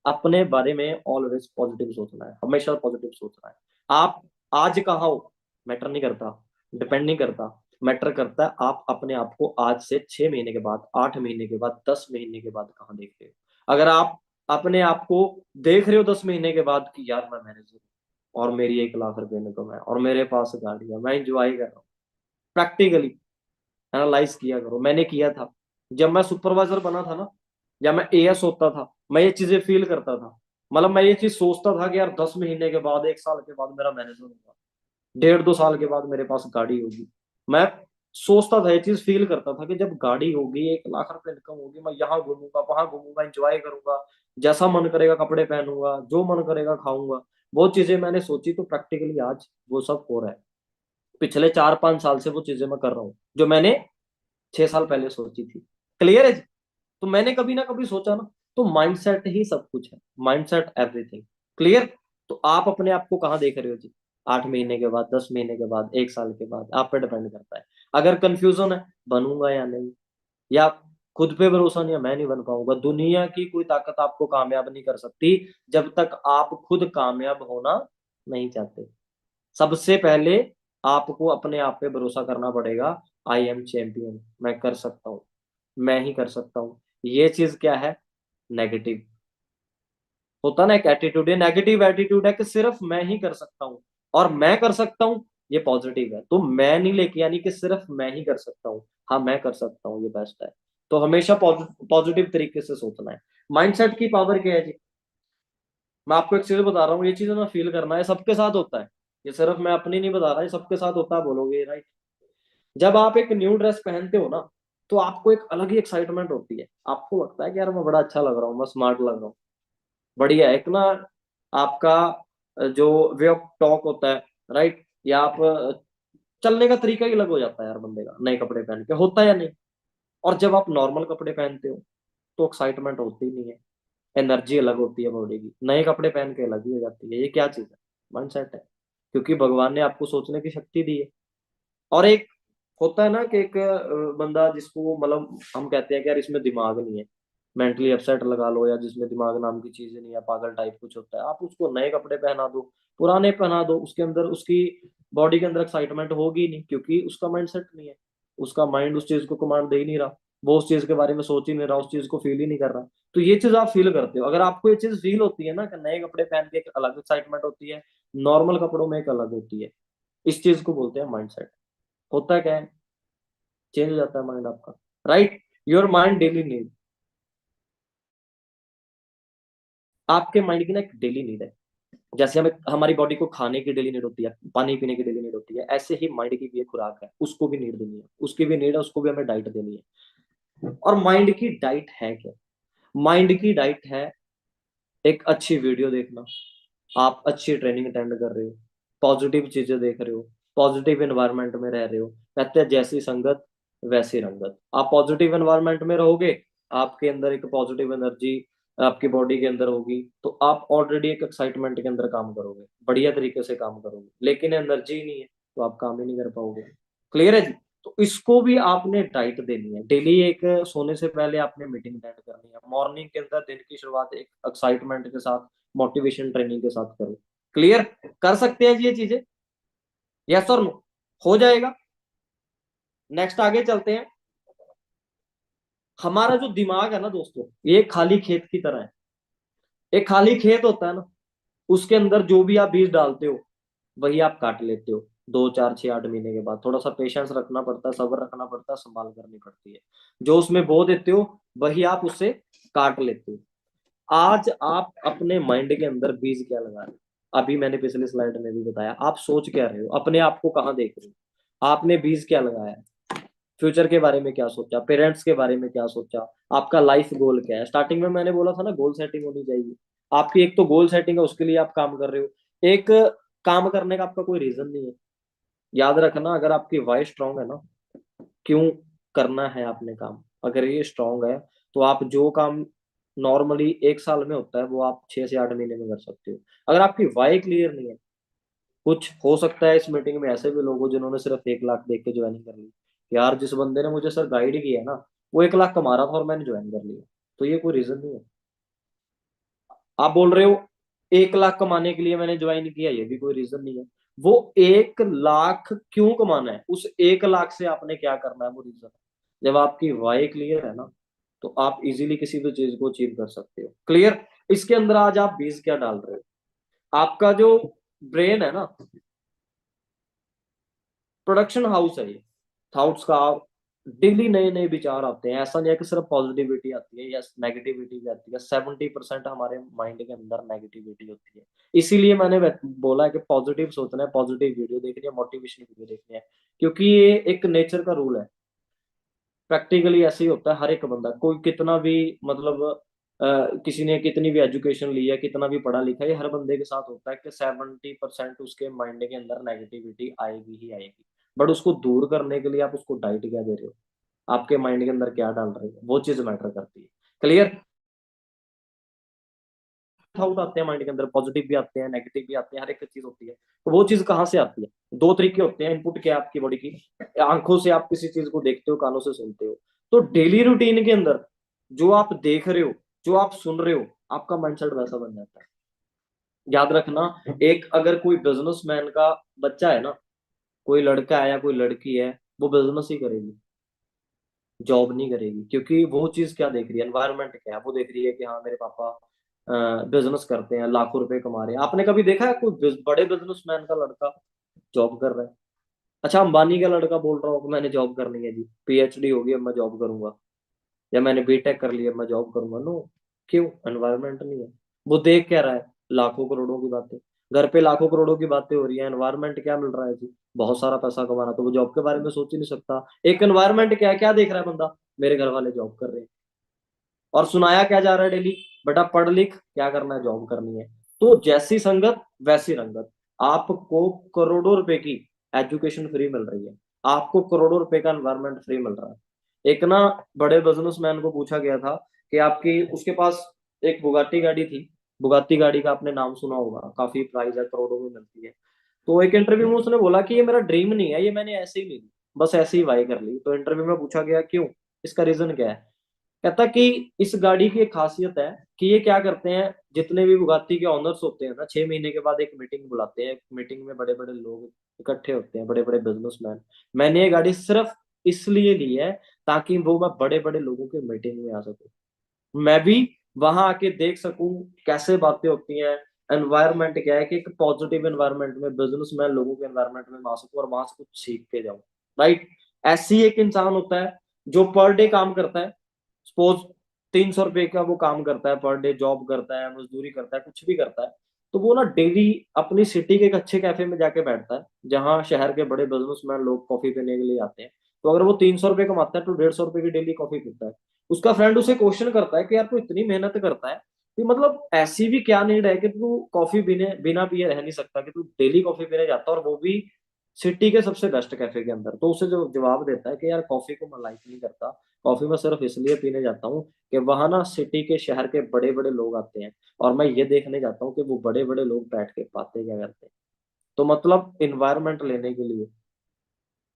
अपने बारे में ऑलवेज पॉजिटिव सोचना है, हमेशा पॉजिटिव सोचना है। आप आज कहाँ हो मैटर नहीं करता, डिपेंड नहीं करता। मैटर करता है आप अपने आप को आज से 6 महीने के बाद, 8 महीने के बाद, 10 महीने के बाद कहाँ देख रहे हो। अगर आप अपने आप को देख रहे हो 10 महीने के बाद कि यार मैं मैनेजर हूँ और मेरी 1 लाख रुपए इनकम है और मेरे पास गाड़ी है, मैं इंजॉय कर रहा हूँ, प्रैक्टिकली एनालाइज किया करो। मैंने किया था जब मैं सुपरवाइजर बना था ना, या मैं एएस होता था, मैं ये चीजें फील करता था। मतलब मैं ये चीज सोचता था कि यार 10 महीने के बाद, 1 साल के बाद मेरा मैनेजर होगा, 1.5-2 साल के बाद मेरे पास गाड़ी होगी। मैं सोचता था, ये चीज फील करता था कि जब गाड़ी होगी, 1 लाख रुपए इनकम होगी, मैं यहाँ घूमूंगा, वहां घूमूंगा, इंजॉय करूंगा, जैसा मन करेगा कपड़े पहनूंगा, जो मन करेगा खाऊंगा। वो चीजें मैंने सोची, तो प्रैक्टिकली आज वो सब हो रहा है। पिछले 4-5 साल से वो चीजें मैं कर रहा हूँ जो मैंने 6 साल पहले सोची थी। क्लियर है जी? तो मैंने कभी ना कभी सोचा ना। तो माइंडसेट ही सब कुछ है, माइंडसेट एवरीथिंग। क्लियर? तो आप अपने आप को कहाँ देख रहे हो जी? 8 महीने के बाद, 10 महीने के बाद, 1 साल के बाद, आप पे डिपेंड करता है। अगर कंफ्यूजन है बनूंगा या नहीं, या खुद पे भरोसा नहीं है मैं नहीं बन पाऊंगा, दुनिया की कोई ताकत आपको कामयाब नहीं कर सकती जब तक आप खुद कामयाब होना नहीं चाहते। सबसे पहले आपको अपने आप पे भरोसा करना पड़ेगा। आई एम चैंपियन, मैं कर सकता हूँ, मैं ही कर सकता हूँ। ये चीज क्या है? नेगेटिव होता ना एक एटीट्यूड, है नेगेटिव एटीट्यूड है कि सिर्फ मैं ही कर सकता हूँ और मैं कर सकता हूँ। ये पॉजिटिव है। तो मैं नहीं लेके यानी कि सिर्फ मैं ही कर सकता हूँ, हाँ मैं कर सकता हूँ, ये बेस्ट है। तो हमेशा पॉजिटिव तरीके से सोचना है। माइंडसेट की पावर क्या है जी? मैं आपको एक चीज बता रहा हूँ, ये चीज ना फील करना है, सबके साथ होता है। ये सिर्फ मैं अपनी नहीं बता रहा, ये सबके साथ होता है, बोलोगे राइट? जब आप एक न्यू ड्रेस पहनते हो ना, तो आपको एक अलग ही एक्साइटमेंट होती है। आपको लगता है कि यार मैं बड़ा अच्छा लग रहा हूँ, मैं स्मार्ट लग रहा हूँ, बढ़िया है। एक ना आपका जो वे ऑफ टॉक होता है, राइट? या आप चलने का तरीका ही अलग हो जाता है यार बंदे का, नए कपड़े पहन के, होता है या नहीं? और जब आप नॉर्मल कपड़े पहनते हो तो एक्साइटमेंट होती ही नहीं है, एनर्जी अलग होती है बॉडी की, नए कपड़े पहन के अलग ही हो जाती है। ये क्या चीज है? माइंडसेट है। क्योंकि भगवान ने आपको सोचने की शक्ति दी है। और एक होता है ना कि एक बंदा जिसको मतलब हम कहते हैं कि यार इसमें दिमाग नहीं है, मेंटली अपसेट लगा लो, या जिसमें दिमाग नाम की चीज नहीं है, पागल टाइप कुछ होता है, आप उसको नए कपड़े पहना दो, पुराने पहना दो, उसके अंदर, उसकी बॉडी के अंदर एक्साइटमेंट होगी नहीं, क्योंकि उसका माइंड सेट नहीं है। उसका माइंड उस चीज को कमांड दे ही नहीं रहा। वो उस चीज के बारे में सोच ही नहीं रहा, उस चीज को फील ही नहीं कर रहा। तो ये चीज आप फील करते हो। अगर आपको ये चीज फील होती है ना कि नए कपड़े पहन के एक अलग एक्साइटमेंट होती है, नॉर्मल कपड़ों में एक अलग होती है, इस चीज को बोलते हैं माइंडसेट। होता क्या है, चेंज हो जाता है माइंड आपका, right. Your mind daily need, आपके माइंड की ना एक डेली नीड है। जैसे हमें हमारी बॉडी को खाने की डेली नीड होती है, पानी पीने की डेली नीड होती है, ऐसे ही माइंड की भी एक खुराक है, उसको भी नीड देनी है, उसकी भी नीड है, उसको भी हमें डाइट देनी है। और माइंड की डाइट है क्या? माइंड की डाइट है एक अच्छी वीडियो देखना, आप अच्छी ट्रेनिंग अटेंड कर रहे हो, पॉजिटिव चीजें देख रहे हो, पॉजिटिव एनवायरनमेंट में रह रहे हो। कहते हैं जैसी संगत वैसी रंगत। आप पॉजिटिव एनवायरनमेंट में रहोगे, आपके अंदर एक पॉजिटिव एनर्जी आपकी बॉडी के अंदर होगी, तो आप ऑलरेडी एक एक्साइटमेंट के अंदर काम करोगे, बढ़िया तरीके से काम करोगे। लेकिन एनर्जी ही नहीं है तो आप काम ही नहीं कर पाओगे। क्लियर है जी? तो इसको भी आपने डाइट देनी है डेली। एक सोने से पहले आपने मीटिंग अटेंड करनी है, मॉर्निंग के अंदर दिन की शुरुआत एक एक्साइटमेंट के साथ, मोटिवेशन ट्रेनिंग के साथ करो। क्लियर? कर सकते हैं जी ये चीजें? यस और नो? हो जाएगा। नेक्स्ट आगे चलते हैं। हमारा जो दिमाग है ना दोस्तों, ये खाली खेत की तरह है। एक खाली खेत होता है ना, उसके अंदर जो भी आप बीज डालते हो वही आप काट लेते हो 2 4 6 8 महीने के बाद। थोड़ा सा पेशेंस रखना पड़ता है, सब्र रखना पड़ता है, संभाल करनी पड़ती है। जो उसमें बो देते हो वही आप उससे काट लेते हो। आज आप अपने माइंड के अंदर बीज क्या लगा रहे हो? अभी मैंने पिछले स्लाइड में भी बताया, आप सोच क्या रहे हो, अपने आप को कहाँ देख रहे हो, आपने बीज क्या लगाया है, फ्यूचर के बारे में क्या सोचा, पेरेंट्स के बारे में क्या सोचा, आपका लाइफ गोल क्या है। स्टार्टिंग में मैंने बोला था ना, गोल सेटिंग होनी चाहिए आपकी। एक तो गोल सेटिंग है, उसके लिए आप काम कर रहे हो। एक काम करने का आपका कोई रीजन नहीं है। याद रखना, अगर आपकी वाई स्ट्रांग है ना, क्यों करना है आपने काम, अगर ये स्ट्रांग है तो आप जो काम नॉर्मली 1 साल में होता है वो आप 6 से 8 महीने में कर सकते हो। अगर आपकी वाई क्लियर नहीं है, कुछ हो सकता है इस मीटिंग में ऐसे भी लोग हो जिन्होंने सिर्फ 1 लाख देख के ज्वाइनिंग कर ली। यार जिस बंदे ने मुझे सर गाइड किया है ना, वो 1 लाख कमा रहा था और मैंने ज्वाइन कर लिया, तो ये कोई रीजन नहीं है। आप बोल रहे हो 1 लाख कमाने के लिए मैंने ज्वाइन किया, ये भी कोई रीजन नहीं है। वो 1 लाख क्यों कमाना है, उस 1 लाख से आपने क्या करना है, वो रीजन है। जब आपकी वाई क्लियर है ना, तो आप इजीली किसी भी चीज को अचीव कर सकते हो। क्लियर? इसके अंदर आज आप बीज क्या डाल रहे हो? आपका जो ब्रेन है ना, प्रोडक्शन हाउस है ये, थॉट्स का। डेली नए नए विचार आते हैं। ऐसा नहीं है कि सिर्फ पॉजिटिविटी आती है या नेगेटिविटी भी आती है। 70% हमारे माइंड के अंदर नेगेटिविटी होती है। इसीलिए मैंने बोला है कि पॉजिटिव सोचना है, पॉजिटिव वीडियो देखनी है, मोटिवेशन वीडियो देखनी है, क्योंकि ये एक नेचर का रूल है। प्रैक्टिकली ऐसे ही होता है। हर एक बंदा, कोई कितना भी मतलब किसी ने कितनी भी एजुकेशन ली है, कितना भी पढ़ा लिखा है, ये हर बंदे के साथ होता है कि 70% उसके माइंड के अंदर नेगेटिविटी आएगी ही आएगी। बट उसको दूर करने के लिए आप उसको डाइट क्या दे रहे हो, आपके माइंड के अंदर क्या डाल रहे हो, वो चीज मैटर करती है। क्लियर? थॉट आते हैं माइंड के अंदर, पॉजिटिव भी आते हैं, नेगेटिव भी आते हैं, हर एक चीज होती है। तो वो चीज कहाँ से आती है? 2 तरीके होते हैं इनपुट क्या है आपकी बॉडी की। आंखों से आप किसी चीज को देखते हो, कानों से सुनते हो। तो डेली रूटीन के अंदर जो आप देख रहे हो, जो आप सुन रहे हो, आपका माइंडसेट वैसा बन जाता है। याद रखना, एक अगर कोई बिजनेसमैन का बच्चा है ना, कोई लड़का है या कोई लड़की है, वो बिजनेस ही करेगी, जॉब नहीं करेगी। क्योंकि वो चीज क्या देख रही है, एनवायरनमेंट क्या है, वो देख रही है कि हाँ मेरे पापा बिजनेस करते हैं, लाखों रुपए कमा रहे हैं। आपने कभी देखा है कोई बड़े बिजनेसमैन का लड़का जॉब कर रहा है? अच्छा, अंबानी का लड़का बोल रहा हो कि मैंने जॉब करनी है जी, पीएचडी होगी अब मैं जॉब करूंगा, या मैंने बीटेक कर लिया अब मैं जॉब करूंगा? नो। क्यों? एनवायरनमेंट नहीं है। वो देख क्या रहा है? लाखों करोड़ों की बातें। घर पे लाखों करोड़ों की बातें हो रही है, एनवायरनमेंट क्या मिल रहा है जी? बहुत सारा पैसा कमाना। तो वो जॉब के बारे में सोच ही नहीं सकता। एक एनवायरनमेंट क्या है, क्या देख रहा है बंदा? मेरे घर वाले जॉब कर रहे हैं। और सुनाया क्या जा रहा है डेली? बेटा पढ़ लिख, क्या करना है, जॉब करनी है। तो जैसी संगत वैसी रंगत। आपको करोड़ों रुपए की एजुकेशन फ्री मिल रही है, आपको करोड़ों रुपए का एनवायरनमेंट फ्री मिल रहा है। एक ना बड़े बिजनेसमैन को पूछा गया था कि आपकी, उसके पास एक बुगाटी गाड़ी थी। बुगाटी गाड़ी का आपने नाम सुना होगा, काफी प्राइस है, करोड़ों में मिलती है। तो एक इंटरव्यू में उसने बोला कि ये मेरा ड्रीम नहीं है, ये मैंने ऐसे ही ले ली, बस ऐसे ही बाई कर ली। तो इंटरव्यू में पूछा गया क्यों, इसका रीजन क्या है? कहता कि इस गाड़ी की एक खासियत है कि ये क्या करते हैं, जितने भी बुगाती के ऑनर्स होते हैं ना, 6 महीने के बाद एक मीटिंग बुलाते हैं। मीटिंग में बड़े बड़े लोग इकट्ठे होते हैं, बड़े बड़े बिजनेसमैन। मैंने ये गाड़ी सिर्फ इसलिए ली है ताकि वो मैं बड़े बड़े लोगों के मीटिंग में आ सकूं, मैं भी वहां आके देख सकूं कैसे बातें होती हैं, एनवायरनमेंट क्या है, कि एक पॉजिटिव एनवायरनमेंट में बिजनेसमैन लोगों के एनवायरनमेंट में मैं आ सकूं और वहां से कुछ सीख के जाऊं। राइट। ऐसी एक इंसान होता है जो पर डे काम करता है, सपोज 300 रुपए का वो काम करता है पर डे, जॉब करता है, मजदूरी करता है, कुछ भी करता है, तो वो ना डेली अपनी सिटी के एक अच्छे कैफे में जाके बैठता है जहाँ शहर के बड़े बिजनेसमैन लोग कॉफी पीने के लिए आते हैं। तो अगर वो 300 रुपए कमाता है तो 150 रुपए की डेली कॉफी पीता है। उसका फ्रेंड उसे क्वेश्चन करता है कि यार तू इतनी मेहनत करता है, कि मतलब ऐसी भी क्या नीड है कि तू कॉफी पीने बिना पिए रह नहीं सकता, कि तू डेली कॉफी पीने जाता है और वो भी सिटी के सबसे बेस्ट कैफे के अंदर। तो उसे जो जवाब देता है कि यार कॉफी को मैं लाइक नहीं करता, कॉफी मैं सिर्फ इसलिए पीने जाता हूँ कि वहां ना सिटी के शहर के बड़े बड़े लोग आते हैं और मैं ये देखने जाता हूँ कि वो बड़े बड़े लोग बैठ के बातें क्या करते हैं। तो मतलब इन्वायरमेंट लेने के लिए,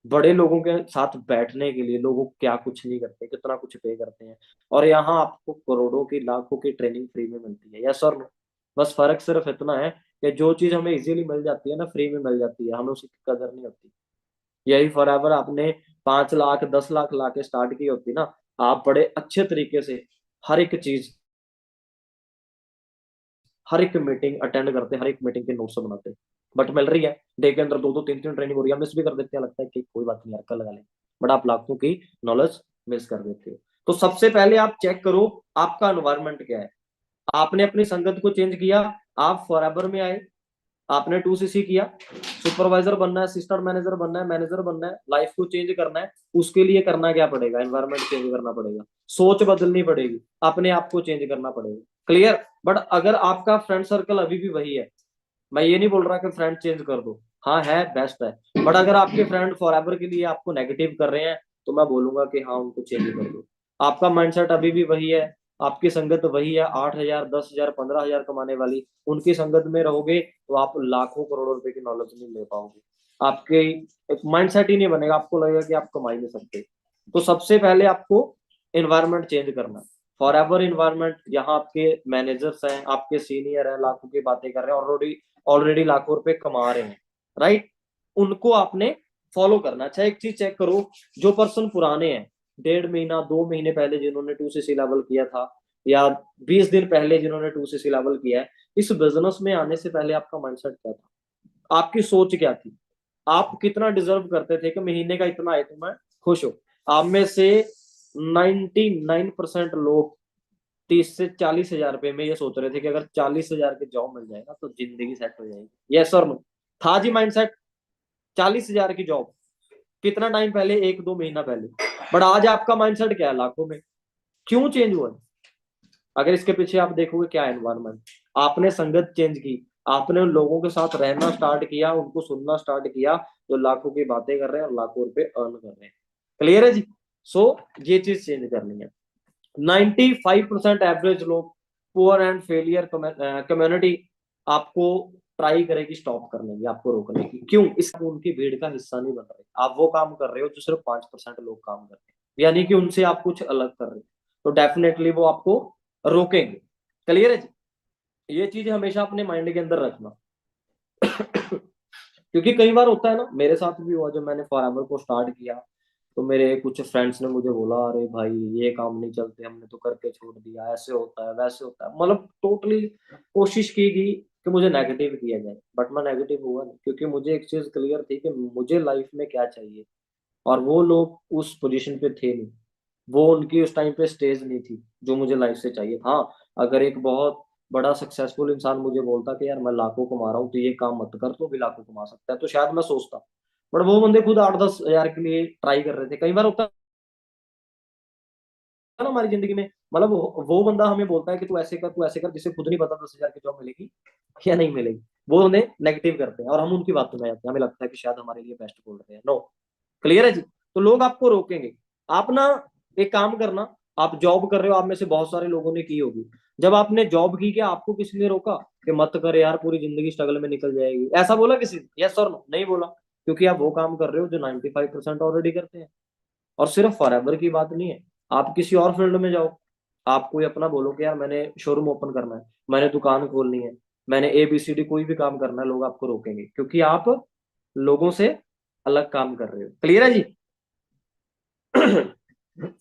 बड़े लोगों के साथ बैठने के लिए, लोगों क्या कुछ नहीं करते, कितना कुछ पे करते हैं, और यहाँ आपको करोड़ों की लाखों की ट्रेनिंग फ्री में मिलती है। यस और नो? बस फर्क सिर्फ इतना है कि जो चीज हमें इजीली मिल जाती है ना, फ्री में मिल जाती है, हमें उसकी कदर नहीं होती। यही फॉरएवर आपने 5 लाख 10 लाख ला के स्टार्ट की होती ना, आप बड़े अच्छे तरीके से हर एक चीज, हर एक मीटिंग अटेंड करते, हर एक मीटिंग के नोट्स बनाते। बट मिल रही है डे के अंदर 2 2 3 3 ट्रेनिंग हो रही है, मिस भी कर देते हैं, लगता है कि कोई बात नहीं यार कल लगा लेंगे, बट आप लाखों की नॉलेज मिस कर देते हो। तो सबसे पहले आप चेक करो आपका एनवायरनमेंट क्या है। आपने अपनी संगत को चेंज किया, आप फॉरएवर में आए, आपने 2CC किया, सुपरवाइजर बनना है, असिस्टेंट मैनेजर बनना है, मैनेजर बनना है, लाइफ को चेंज करना है, उसके लिए करना क्या पड़ेगा? एनवायरनमेंट चेंज करना पड़ेगा, सोच बदलनी पड़ेगी, अपने आप को चेंज करना पड़ेगा। क्लियर? बट अगर आपका फ्रेंड सर्कल अभी भी वही है, मैं ये नहीं बोल रहा कि फ्रेंड चेंज कर दो, हाँ है बेस्ट है, बट अगर आपके फ्रेंड फॉरएवर के लिए आपको नेगेटिव कर रहे हैं तो मैं बोलूंगा कि हाँ उनको चेंज कर दो। आपका माइंडसेट अभी भी वही है, आपकी संगत वही है, 8,000 10,000 15,000 कमाने वाली, उनकी संगत में रहोगे तो आप लाखों करोड़ों रुपए की नॉलेज नहीं ले पाओगे। आपके एक माइंडसेट ही नहीं बनेगा, आपको लगेगा कि आप कमा ही नहीं सकते। तो सबसे पहले आपको एनवायरनमेंट चेंज करना है। फॉरएवर एनवायरनमेंट, यहाँ आपके मैनेजर्स हैं, आपके सीनियर हैं, लाखों की बातें कर रहे हैं, ऑलरेडी ऑलरेडी लाखों रुपए कमा रहे हैं, राइट? उनको आपने फॉलो करना। अच्छा एक चीज चेक करो, जो पर्सन पुराने हैं, 1.5 महीना 2 महीने पहले जिन्होंने 2CC लेवल किया था, या 20 दिन पहले जिन्होंने 2CC लेवल किया है, इस बिजनेस में आने से पहले आपका माइंडसेट क्या था? आपकी सोच क्या थी? आप कितना डिजर्व करते थे कि महीने का इतना आए तो मैं खुश हूं? आप में से 99% लोग 30 से 40 हजार रुपए में ये सोच रहे थे कि अगर 40 हजार की जॉब मिल जाएगा तो जिंदगी सेट हो जाएगी। यस और नो? था जी माइंडसेट 40 हजार की जॉब? कितना टाइम पहले? 1 2 महीना पहले। बट आज आपका माइंडसेट क्या है? लाखों में। क्यों चेंज हुआ? अगर इसके पीछे आप देखोगे क्या एनवायरनमेंट, आपने संगत चेंज की, आपने उन लोगों के साथ रहना स्टार्ट किया, उनको सुनना स्टार्ट किया जो लाखों की बातें कर रहे हैं और लाखों रुपए अर्न कर रहे हैं। क्लियर है जी? सो ये चीज चेंज करनी है। 95% एवरेज लोग, पुअर एंड फेलियर कम्युनिटी आपको ट्राई करेगी स्टॉप करने की, आपको रोकने की। क्यों? इस उनकी भीड़ का हिस्सा नहीं बन रहे, आप वो काम कर रहे हो जो सिर्फ 5% लोग काम कर रहे हैं, यानी कि उनसे आप कुछ अलग कर रहे हो, तो डेफिनेटली वो आपको रोकेंगे। क्लियर है जी? ये चीज हमेशा अपने माइंड के अंदर रखना। क्योंकि कई बार होता है ना, मेरे साथ भी हुआ, जब मैंने फॉरएवर को स्टार्ट किया तो मेरे कुछ फ्रेंड्स ने मुझे बोला अरे भाई ये काम नहीं चलते, हमने तो करके छोड़ दिया, ऐसे होता है वैसे होता है, मतलब टोटली कोशिश की गई कि मुझे नेगेटिव किया जाए, बट मैं नेगेटिव हुआ नहीं, क्योंकि मुझे एक चीज क्लियर थी कि मुझे लाइफ में क्या चाहिए, और वो लोग उस पोजीशन पे थे नहीं, वो उनकी उस टाइम पे स्टेज नहीं थी जो मुझे लाइफ से चाहिए। हाँ, अगर एक बहुत बड़ा सक्सेसफुल इंसान मुझे बोलता कि यार मैं लाखों कमा रहा हूँ तो ये काम मत कर, तो भी लाखों कमा सकता है, तो शायद मैं सोचता। बट वो बंदे खुद 8 10 हजार के लिए ट्राई कर रहे थे। कई बार होता है ना हमारी जिंदगी में, मतलब वो बंदा हमें बोलता है कि तू ऐसे कर तू ऐसे कर, जिसे खुद नहीं पता 10 हजार की जॉब मिलेगी या नहीं मिलेगी, वो उन्हें नेगेटिव करते हैं और हम उनकी बातों में आ जाते हैं, हमें लगता है कि शायद हमारे लिए बेस्ट बोल रहे हैं। नो। क्लियर है जी? तो लोग आपको रोकेंगे। आप ना एक काम करना, आप जॉब कर रहे हो, आप में से बहुत सारे लोगों ने की होगी, जब आपने जॉब की क्या आपको किसी ने रोका कि मत कर यार पूरी जिंदगी स्ट्रगल में निकल जाएगी? ऐसा बोला किसी ने? यस और नो? नहीं बोला, क्योंकि आप वो काम कर रहे हो जो 95% ऑलरेडी करते हैं। और सिर्फ फॉरएवर की बात नहीं है, आप किसी और फील्ड में जाओ, आप कोई अपना बोलो कि यार मैंने शोरूम ओपन करना है, मैंने दुकान खोलनी है, मैंने ABCD कोई भी काम करना है, लोग आपको रोकेंगे क्योंकि आप लोगों से अलग काम कर रहे हो। क्लियर है जी?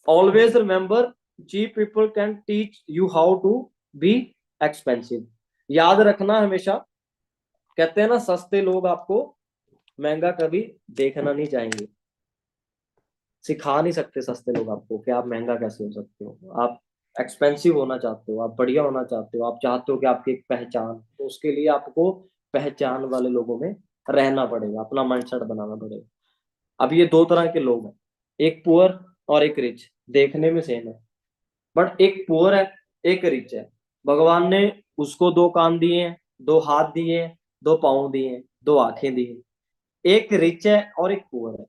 Always remember, cheap people can teach you how to be expensive. याद रखना हमेशा, कहते हैं ना सस्ते लोग आपको महंगा कभी देखना नहीं चाहेंगे। सिखा नहीं सकते सस्ते लोग आपको कि आप महंगा कैसे हो सकते हो। आप एक्सपेंसिव होना चाहते हो, आप बढ़िया होना चाहते हो, आप चाहते हो कि आपकी एक पहचान, तो उसके लिए आपको पहचान वाले लोगों में रहना पड़ेगा, अपना माइंडसेट बनाना पड़ेगा। अब ये दो तरह के लोग हैं, एक पुअर और एक रिच, देखने में सेम है, बट एक पुअर है एक रिच है। भगवान ने उसको दो कान दिए हैं, दो हाथ दिए हैं, दो पाँव दिए हैं, दो आंखें दी हैं। एक रिच है और एक पुअर है।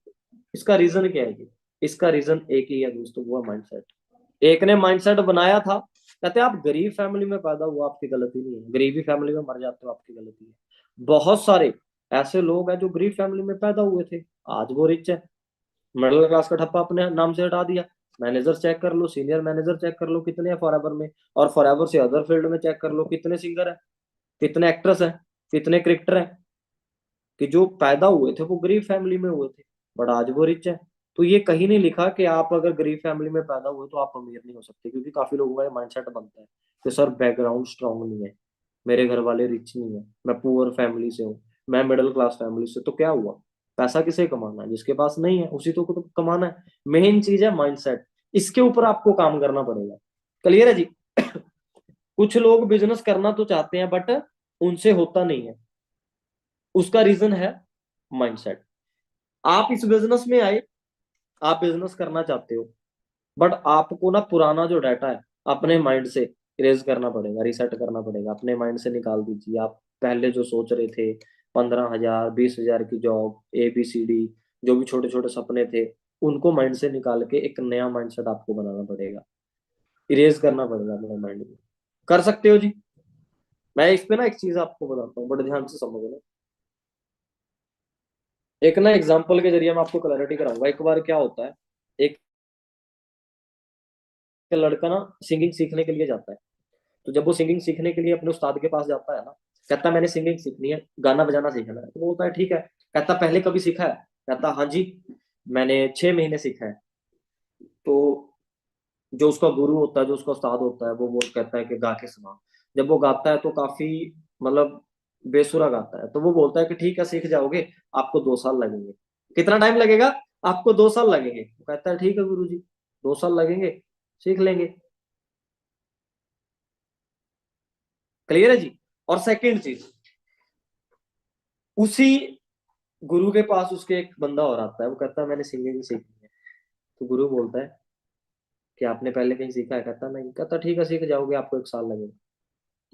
इसका रीजन क्या है? इसका रीजन एक ही है दोस्तों, वो है माइंडसेट। एक ने माइंडसेट बनाया था, कहते हैं आप गरीब फैमिली में पैदा हुआ आपकी गलती नहीं है, गरीबी फैमिली में मर जाते हो आपकी गलती है। बहुत सारे ऐसे लोग हैं जो गरीब फैमिली में पैदा हुए थे, आज वो रिच है। मिडिल क्लास का ठप्पा अपने नाम से हटा दिया। मैनेजर चेक कर लो, सीनियर मैनेजर चेक कर लो कितने हैं फॉरएवर में, और फॉरएवर से अदर फील्ड में चेक कर लो कितने सिंगर हैं, कितने एक्ट्रेस हैं, कितने क्रिकेटर हैं, कि जो पैदा हुए थे वो गरीब फैमिली में हुए थे, बट आज वो रिच है। तो ये कहीं नहीं लिखा कि आप अगर गरीब फैमिली में पैदा हुए तो आप अमीर नहीं हो सकते, क्योंकि काफी लोगों का माइंडसेट बनता है कि सर बैकग्राउंड स्ट्रांग नहीं है, मेरे घर वाले रिच नहीं है, मैं पुअर फैमिली से हूँ, मैं मिडिल क्लास फैमिली से, तो क्या हुआ? पैसा किसे कमाना है? जिसके पास नहीं है उसी तो कमाना है। मेन चीज है माइंडसेट, इसके ऊपर आपको काम करना पड़ेगा। क्लियर है जी? कुछ लोग बिजनेस करना तो चाहते हैं बट उनसे होता नहीं है, उसका रीजन है माइंडसेट। आप इस बिजनेस में आए, आप बिजनेस करना चाहते हो, बट आपको ना पुराना जो डाटा है अपने माइंड से इरेज करना पड़ेगा, रिसेट करना पड़ेगा, अपने माइंड से निकाल दीजिए। आप पहले जो सोच रहे थे 15,000 20,000 की जॉब, ABCD, जो भी छोटे छोटे सपने थे, उनको माइंड से निकाल के एक नया माइंडसेट आपको बनाना पड़ेगा, इरेज करना पड़ेगा अपने माइंड में। कर सकते हो जी? मैं इस पे ना एक चीज आपको बताता हूँ, बड़े ध्यान से समझना। एक ना एग्जाम्पल के जरिए मैं आपको क्लैरिटी कराऊंगा। एक बार क्या होता है, एक लड़का ना सिंगिंग सीखने के लिए जाता है। तो जब वो सिंगिंग सीखने के लिए अपने उस्ताद के पास जाता है ना, कहता मैंने सिंगिंग सीखनी है, गाना बजाना सीखना है। तो वो बोलता है ठीक है। कहता पहले कभी सीखा है? कहता हाँ जी, मैंने 6 महीने सीखा है। तो जो उसका गुरु होता है, जो उसका उस्ताद होता है, वो कहता है कि गा के सुना। जब वो गाता है तो काफी मतलब बेसुरा गाता है, तो वो बोलता है कि ठीक है सीख जाओगे, आपको 2 साल लगेंगे। कितना टाइम लगेगा? आपको 2 साल लगेंगे। वो कहता है ठीक है गुरु जी, 2 साल लगेंगे, सीख लेंगे। क्लियर है जी? और सेकंड चीज, उसी गुरु के पास उसके एक बंदा और आता है, वो कहता है मैंने सिंगिंग सीखनी है। तो गुरु बोलता है कि आपने पहले कहीं सीखा है? कहता नहीं। कहता ठीक है सीख जाओगे, आपको 1 साल लगेगा।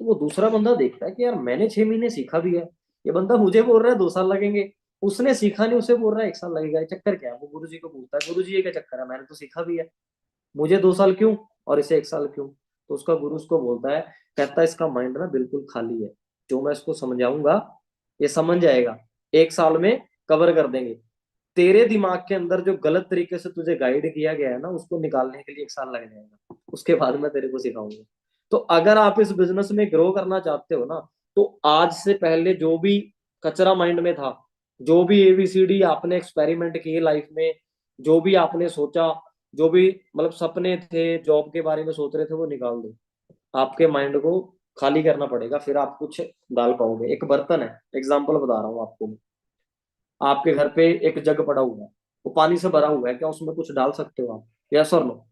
तो वो दूसरा बंदा देखता है कि यार मैंने 6 महीने सीखा भी है, ये बंदा मुझे बोल रहा है 2 साल लगेंगे, उसने सीखा नहीं, उसे बोल रहा है 1 साल लगेगा, ये चक्कर क्या है? वो गुरु जी को पूछता है, गुरु जी ये क्या चक्कर है, मैंने तो सीखा भी है, मुझे 2 साल क्यों और इसे 1 साल क्यों? तो उसका गुरु उसको बोलता है, कहता है इसका माइंड ना बिल्कुल खाली है, जो मैं इसको समझाऊंगा ये समझ जाएगा, 1 साल में कवर कर देंगे। तेरे दिमाग के अंदर जो गलत तरीके से तुझे गाइड किया गया है ना, उसको निकालने के लिए 1 साल लग जाएगा, उसके बाद मैं तेरे को सिखाऊंगा। तो अगर आप इस बिजनेस में ग्रो करना चाहते हो ना, तो आज से पहले जो भी कचरा माइंड में था, जो भी ABCD आपने एक्सपेरिमेंट किए लाइफ में, जो भी आपने सोचा, जो भी मतलब सपने थे, जॉब के बारे में सोच रहे थे, वो निकाल दो। आपके माइंड को खाली करना पड़ेगा, फिर आप कुछ डाल पाओगे। एक बर्तन है, एग्जाम्पल बता रहा हूँ आपको। आपके घर पे एक जग पड़ा हुआ है, वो पानी से भरा हुआ है, क्या उसमें कुछ डाल सकते हो आप? यस और नो?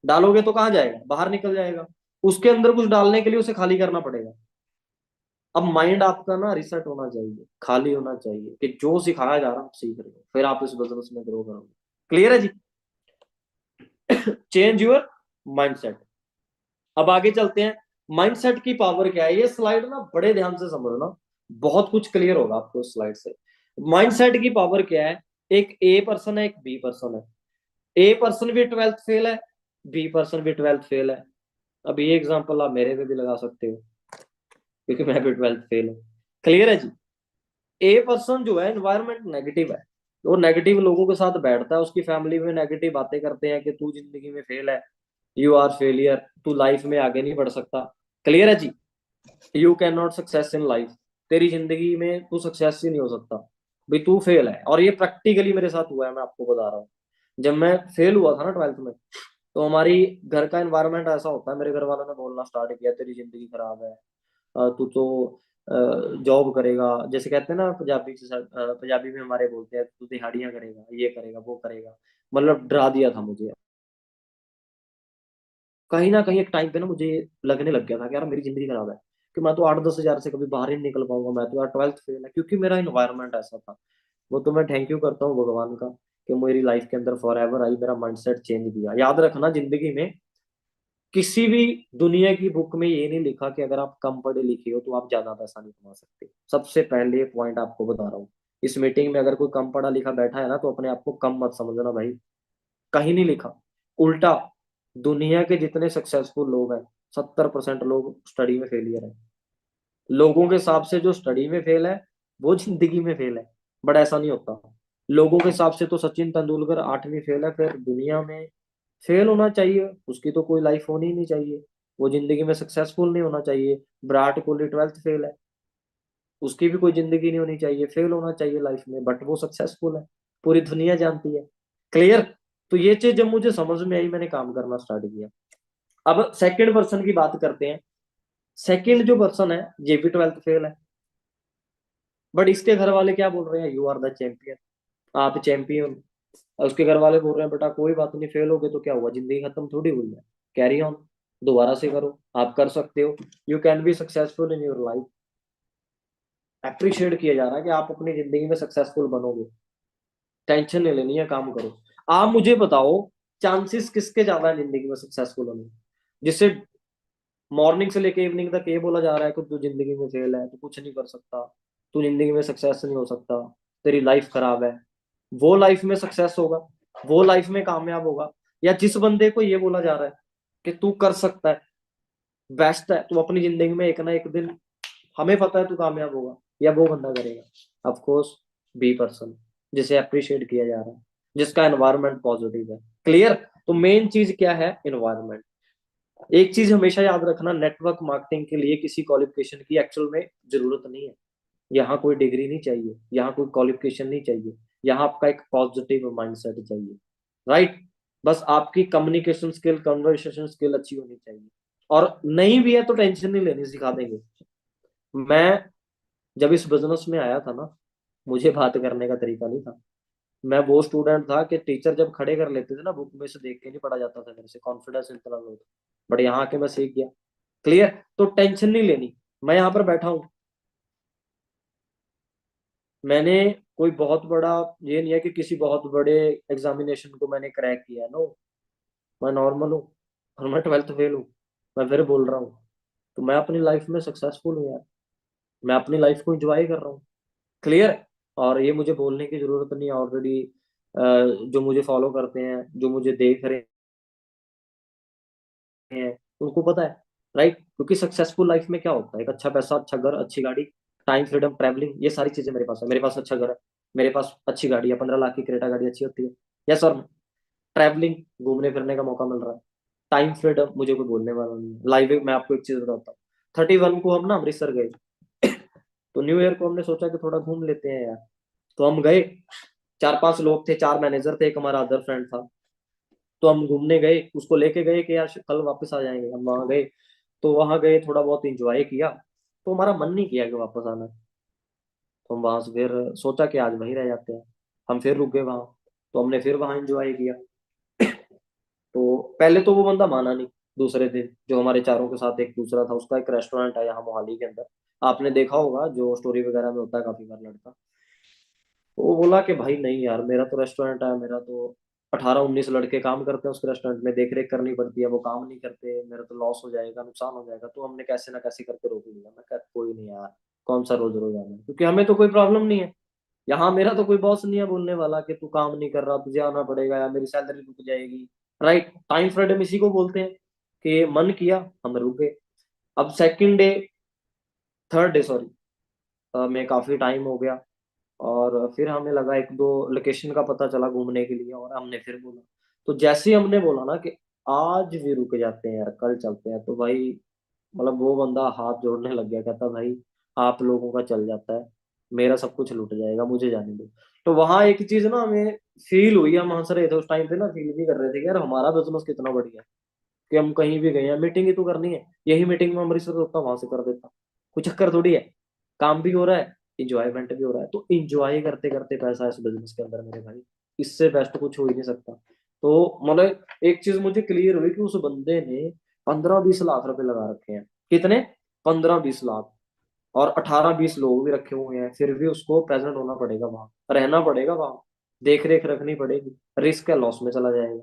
डालोगे तो कहाँ जाएगा? बाहर निकल जाएगा। उसके अंदर कुछ डालने के लिए उसे खाली करना पड़ेगा। अब माइंड आपका ना रिसेट होना चाहिए, खाली होना चाहिए, कि जो सिखाया जा रहा है आप सीख रहे हो, फिर आप इस बिजनेस में ग्रो करोगे। क्लियर है जी? Change your mindset. अब आगे चलते हैं, माइंडसेट की पावर क्या है। ये स्लाइड ना बड़े ध्यान से समझना, बहुत कुछ क्लियर होगा आपको इस स्लाइड से। माइंडसेट की पावर क्या है? एक A पर्सन है, एक B पर्सन है। A पर्सन भी 12th फेल है, B पर्सन भी 12th फेल है। अब ये एग्जांपल आप मेरे पे भी लगा सकते हो, क्योंकि मैं भी 12th फेल हूँ। क्लियर है जी? A पर्सन जो है एनवायरमेंट नेगेटिव है, वो नेगेटिव लोगों के साथ बैठता है, उसकी फैमिली में नेगेटिव बातें करते हैं कि तू जिंदगी में फेल है, यू आर फेलियर, तू लाइफ में आगे नहीं बढ़ सकता। क्लियर है जी? You can not success in life, तेरी जिंदगी में तू सक्सेस ही नहीं हो सकता, भाई तू फेल है। और ये प्रैक्टिकली मेरे साथ हुआ है, मैं आपको बता रहा हूँ। जब मैं फेल हुआ था ना 12th में, तो हमारी घर का एनवायरनमेंट ऐसा होता है, मेरे घर वालों ने बोलना स्टार्ट किया तेरी जिंदगी खराब है, तू तो जॉब करेगा, जैसे कहते हैं ना पंजाबी से, पंजाबी में हमारे बोलते हैं तू दिहाड़ियां करेगा, ये करेगा वो करेगा, मतलब डरा दिया था मुझे। कहीं ना कहीं एक टाइम पे ना मुझे लगने लग गया था कि यार मेरी जिंदगी खराब है, कि मैं तो 8-10 हजार से कभी बाहर ही नहीं निकल पाऊंगा, मैं तो यार 12th फेल है, क्योंकि मेरा इन्वायरमेंट ऐसा था। वो तो मैं थैंक यू करता हूँ भगवान का कि मेरी लाइफ के अंदर फॉर एवर आई, मेरा माइंडसेट चेंज किया। याद रखना जिंदगी में किसी भी दुनिया की बुक में ये नहीं लिखा कि अगर आप कम पढ़े लिखे हो तो आप ज्यादा पैसा नहीं कमा सकते। सबसे पहले पॉइंट आपको बता रहा हूँ, इस मीटिंग में अगर कोई कम पढ़ा लिखा बैठा है ना, तो अपने आप को कम मत समझना भाई, कहीं नहीं लिखा। उल्टा, दुनिया के जितने सक्सेसफुल लोग हैं, 70% लोग स्टडी में फेलियर है। लोगों के हिसाब से जो स्टडी में फेल है वो जिंदगी में फेल है, बट ऐसा नहीं होता। लोगों के हिसाब से तो सचिन तेंदुलकर 8वीं फेल है, फिर दुनिया में फेल होना चाहिए, उसकी तो कोई लाइफ होनी ही नहीं चाहिए, वो जिंदगी में सक्सेसफुल नहीं होना चाहिए। विराट कोहली 12th फेल है, उसकी भी कोई जिंदगी नहीं होनी चाहिए, फेल होना चाहिए लाइफ में, बट वो सक्सेसफुल है, पूरी दुनिया जानती है। क्लियर? तो ये चीज जब मुझे समझ में आई, मैंने काम करना स्टार्ट किया। अब सेकंड पर्सन की बात करते हैं। सेकंड जो पर्सन है ये भी 12th फेल है, बट इसके घर वाले क्या बोल रहे हैं, यू आर द चैंपियन, आप चैंपियन। उसके घर वाले बोल रहे हैं बेटा कोई बात नहीं, फेल हो गए तो क्या हुआ, जिंदगी खत्म थोड़ी हुई है, कैरी ऑन, दोबारा से करो, आप कर सकते हो, you can be successful in your life. Appreciate किया जा रहा है कि आप अपनी जिंदगी में सक्सेसफुल बनोगे, टेंशन नहीं लेनी है, काम करो। आप मुझे बताओ, चांसेस किसके ज्यादा है जिंदगी में सक्सेसफुल होने, जिससे मॉर्निंग से लेके इवनिंग तक ये बोला जा रहा है कि तू जिंदगी में फेल है, तू कुछ नहीं कर सकता, तू जिंदगी में सक्सेस नहीं हो सकता, तेरी लाइफ खराब है। वो लाइफ में सक्सेस होगा, वो लाइफ में कामयाब होगा, या जिस बंदे को ये बोला जा रहा है कि तू कर सकता है, बेस्ट है, तू अपनी जिंदगी में एक ना एक दिन, हमें पता है तू कामयाब होगा, या वो बंदा करेगा? ऑफ कोर्स बी पर्सन, जिसे अप्रिशिएट किया जा रहा है, जिसका एनवायरनमेंट पॉजिटिव है। क्लियर? तो मेन चीज क्या है, एनवायरनमेंट। एक चीज हमेशा याद रखना, नेटवर्क मार्केटिंग के लिए किसी क्वालिफिकेशन की एक्चुअल में जरूरत नहीं है। यहाँ कोई डिग्री नहीं चाहिए, यहाँ कोई क्वालिफिकेशन नहीं चाहिए, यहाँ आपका एक पॉजिटिव माइंडसेट चाहिए। राइट? बस आपकी कम्युनिकेशन स्किल, कन्वर्सेशन स्किल अच्छी होनी चाहिए, और नहीं भी है तो टेंशन नहीं लेनी, सिखा देंगे। मैं जब इस बिजनेस में आया था ना, मुझे बात करने का तरीका नहीं था। मैं वो स्टूडेंट था कि टीचर जब खड़े कर लेते थे ना, बुक में से देख के नहीं पढ़ा जाता था मेरे से, कॉन्फिडेंस इतना लो था, बट यहाँ आके मैं सीख गया। क्लियर? तो टेंशन नहीं लेनी। मैं यहाँ पर बैठा हूँ, मैंने कोई बहुत बड़ा, ये नहीं है कि किसी बहुत बड़े एग्जामिनेशन को मैंने क्रैक किया है, नो। मैं नॉर्मल हूँ, और मैं 12th फेल हूँ, मैं फिर बोल रहा हूँ। तो मैं अपनी लाइफ में सक्सेसफुल हूँ यार, मैं अपनी लाइफ को एंजॉय कर रहा हूँ। क्लियर? और ये मुझे बोलने की जरूरत नहीं है, ऑलरेडी जो मुझे फॉलो करते हैं, जो मुझे देख रहे हैं, उनको पता है। राइट? क्योंकि सक्सेसफुल लाइफ में क्या होता है, एक अच्छा पैसा, अच्छा घर, अच्छी गाड़ी, टाइम, फ्रीडम, ट्रैवलिंग, ये सारी चीजें मेरे पास है। मेरे पास अच्छा घर है, मेरे पास अच्छी गाड़ी है, 15 लाख की क्रेटा गाड़ी अच्छी होती है, यस और ट्रैवलिंग, घूमने फिरने का मौका मिल रहा है, टाइम, फ्रीडम, मुझे कोई बोलने वाला नहीं है। लाइव मैं आपको एक चीज बताता हूँ, 31 को हम ना अमृतसर गए, तो न्यू ईयर को हमने सोचा कि थोड़ा घूम लेते हैं यार। तो हम गए, 4-5 लोग थे, 4 मैनेजर थे, एक हमारा अदर फ्रेंड था। तो हम घूमने गए, उसको लेके गए कि यार कल वापस आ जाएंगे। हम वहां गए, तो वहां गए, थोड़ा बहुत इंजॉय किया, तो हमारा मन नहीं किया कि वापस आना। तो हम वहां से फिर सोचा कि आज वहीं रह जाते हैं। हम फिर रुक गए वहां, तो हमने फिर वहां एंजॉय किया। तो पहले तो वो बंदा माना नहीं। दूसरे दिन जो हमारे चारों के साथ एक दूसरा था, उसका एक रेस्टोरेंट है यहाँ मोहाली के अंदर, आपने देखा होगा जो स्टोरी वगैरह में होता है काफी बार लड़का। तो वो बोला कि भाई नहीं यार, मेरा तो रेस्टोरेंट है, मेरा तो 18-19 लड़के काम करते हैं उसके रेस्टोरेंट में, देख रेख करनी पड़ती है, वो काम नहीं करते, मेरा तो लॉस हो जाएगा, नुकसान हो जाएगा। तो हमने कैसे ना कैसे करके रोक लिया। मैं कहा कोई नहीं यार, कौन सा रोज रोज आना है, क्योंकि हमें तो कोई प्रॉब्लम नहीं है, यहाँ मेरा तो कोई बॉस नहीं है बोलने वाला कि तू काम नहीं कर रहा, तुझे आना पड़ेगा, या मेरी सैलरी रुक जाएगी। राइट? टाइम फ्रीडम इसी को बोलते हैं, कि मन किया हम रुक गए। अब second day, third day sorry, में काफी टाइम हो गया, और फिर हमें लगा, एक दो लोकेशन का पता चला घूमने के लिए, और हमने फिर बोला। तो जैसे ही हमने बोला ना कि आज भी रुक जाते हैं यार, कल चलते हैं, तो भाई मतलब वो बंदा हाथ जोड़ने लग गया, कहता भाई आप लोगों का चल जाता है, मेरा सब कुछ लूट जाएगा, मुझे जाने दो। तो वहां एक चीज ना हमें फील हुई, हम हंस रहे थे उस टाइम पे ना, फील भी कर रहे थे कि यार हमारा बिजनेस कितना बढ़िया है, कि हम कहीं भी गए हैं, मीटिंग ही तो करनी है, यही मीटिंग में अमृतसर होता वहां से कर देता, कोई चक्कर थोड़ी है, काम भी हो रहा है, इंजॉयमेंट भी हो रहा है। तो इंजॉय करते करते पैसा है इस बिजनेस के अंदर मेरे भाई, इससे बेस्ट कुछ हो ही नहीं सकता। तो मतलब एक चीज मुझे क्लियर हुई कि उस बंदे ने 15-20 लाख रुपए लगा रखे हैं। कितने? 15-20 लाख। और 18-20 लोग भी रखे हुए हैं, फिर भी उसको प्रेजेंट होना पड़ेगा वहां, रहना पड़ेगा वहां, देख रेख रखनी पड़ेगी, रिस्क है, लॉस में चला जाएगा,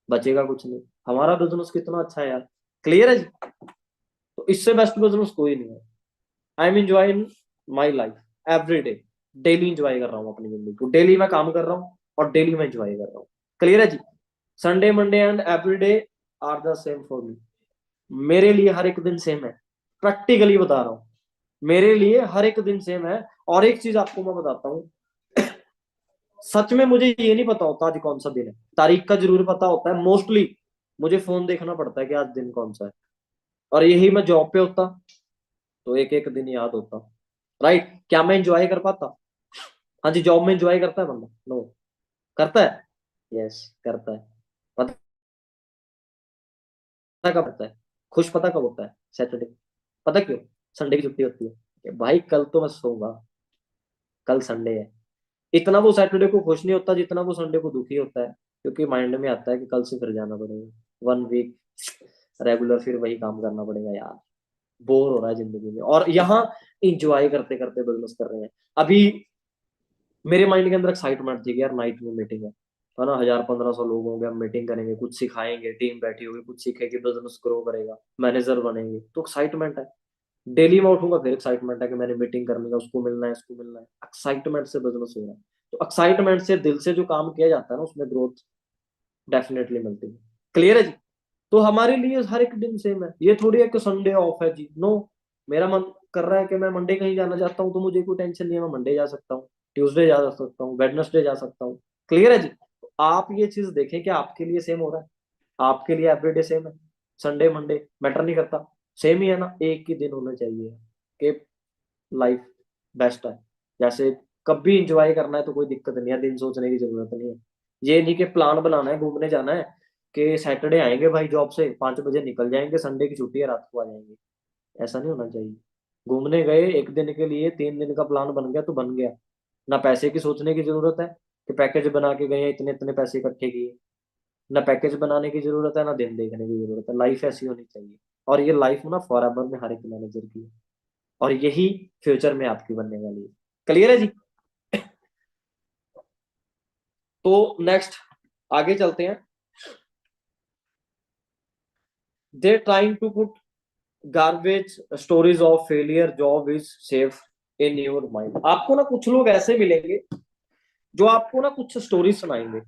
बचेगा कुछ नहीं। हमारा बिजनेस कितना अच्छा है यार, क्लियर है जी। तो इससे बेस्ट बिजनेस कोई नहीं है। I am enjoying my life every day, daily enjoy कर रहा हूँ अपनी जिंदगी को, डेली मैं काम कर रहा हूँ और डेली मैं इंजॉय कर रहा हूँ। क्लियर है जी। Sunday Monday and every day are the same for me. मेरे लिए हर एक दिन सेम है, प्रैक्टिकली बता रहा हूँ, मेरे लिए हर एक दिन सेम है। और एक चीज आपको मैं बताता हूँ, सच में मुझे ये नहीं पता होता आज कौन सा दिन है, तारीख का जरूर पता होता है मोस्टली, मुझे फोन देखना पड़ता है कि आज दिन कौन सा है। और यही मैं जॉब पे होता तो एक एक दिन याद होता। राइट, क्या मैं एंजॉय कर पाता? हाँ जी, जॉब में एंजॉय करता है बंदा? नो। करता है? यस, करता है। पता कब करता है? खुश पता कब होता है? सैटरडे। पता क्यों? संडे की छुट्टी होती है कि भाई कल तो मैं सोऊंगा, कल संडे है। इतना वो सैटरडे को खुश नहीं होता जितना वो संडे को दुखी होता है, क्योंकि माइंड में आता है कि कल से फिर जाना पड़ेगा, 1 वीक रेगुलर फिर वही काम करना पड़ेगा यार, बोर हो रहा है जिंदगी में। और यहाँ इंजॉय करते करते बिजनेस कर रहे हैं। अभी मेरे माइंड के अंदर एक्साइटमेंट थी कि यार नाइट में मीटिंग है ना, 1000-1500 लोग होंगे, हम मीटिंग करेंगे, कुछ सिखाएंगे, टीम बैठी होगी, कुछ सीखेगी, बिजनेस ग्रो करेगा, मैनेजर बनेंगे, तो एक्साइटमेंट है। डेली मैं उठूंगा फिर एक्साइटमेंट है कि मैंने मीटिंग करनी है, उसको मिलना है, इसको मिलना है, एक्साइटमेंट से बिजनेस हो रहा है। तो एक्साइटमेंट से दिल से जो काम किया जाता है ना, उसमें ग्रोथ डेफिनेटली मिलती है। क्लियर है जी। तो हमारे लिए हर एक दिन सेम है, ये थोड़ी है कि संडे ऑफ है जी, नो। मेरा मन कर रहा है कि मैं मंडे कहीं जाना चाहता हूँ, तो मुझे कोई टेंशन नहीं है, मैं मंडे जा सकता हूँ, ट्यूसडे जा सकता हूँ, वेडनेसडे जा सकता हूँ। क्लियर है जी। तो आप ये चीज देखें कि आपके लिए सेम हो रहा है, आपके लिए एवरीडे सेम है, संडे मंडे मैटर नहीं करता, सेम ही है ना, एक ही दिन होना चाहिए कि लाइफ बेस्ट है। जैसे कभी इंजॉय करना है तो कोई दिक्कत नहीं है, दिन सोचने की जरूरत नहीं है। ये नहीं कि प्लान बनाना है, घूमने जाना है, कि सैटरडे आएंगे भाई जॉब से, 5 बजे निकल जाएंगे, संडे की छुट्टी है रात को आ जाएंगे, ऐसा नहीं होना चाहिए। घूमने गए एक दिन के लिए, 3 दिन का प्लान बन गया तो बन गया, ना पैसे की सोचने की जरूरत है कि पैकेज बना के गए हैं, इतने इतने पैसे इकट्ठे किए, ना पैकेज बनाने की जरूरत है, ना दिन देखने की जरूरत है। लाइफ ऐसी होनी चाहिए, और ये लाइफ ना फॉर एवर में हर एक मैनेजर की है, और यही फ्यूचर में आपकी बनने वाली है। क्लियर है जी। तो नेक्स्ट आगे चलते हैं। They trying to put garbage stories of failure, job is safe in your mind. आपको ना कुछ लोग ऐसे मिलेंगे जो आपको ना कुछ स्टोरी सुनाएंगे।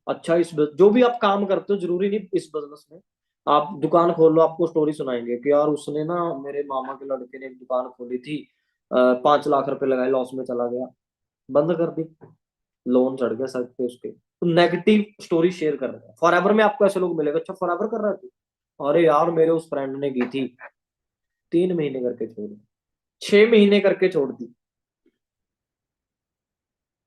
अच्छा, जो भी आप काम करते हो, जरूरी नहीं इस बिजनेस में, आप दुकान खोल लो, आपको स्टोरी सुनाएंगे कि यार उसने ना, मेरे मामा के लड़के ने एक दुकान खोली थी, 5 लाख रुपए लगाए, लॉस में चला गया, बंद कर दी, लोन चढ़ गया सर पे उसके। तो नेगेटिव स्टोरी शेयर कर रहे हैं फॉर एवर में, आपको ऐसे लोग मिलेगा। अच्छा, फॉर एवर कर रहा है तू? अरे यार मेरे उस फ्रेंड ने की थी, 3 महीने करके छोड़ दी, 6 महीने करके छोड़ दी।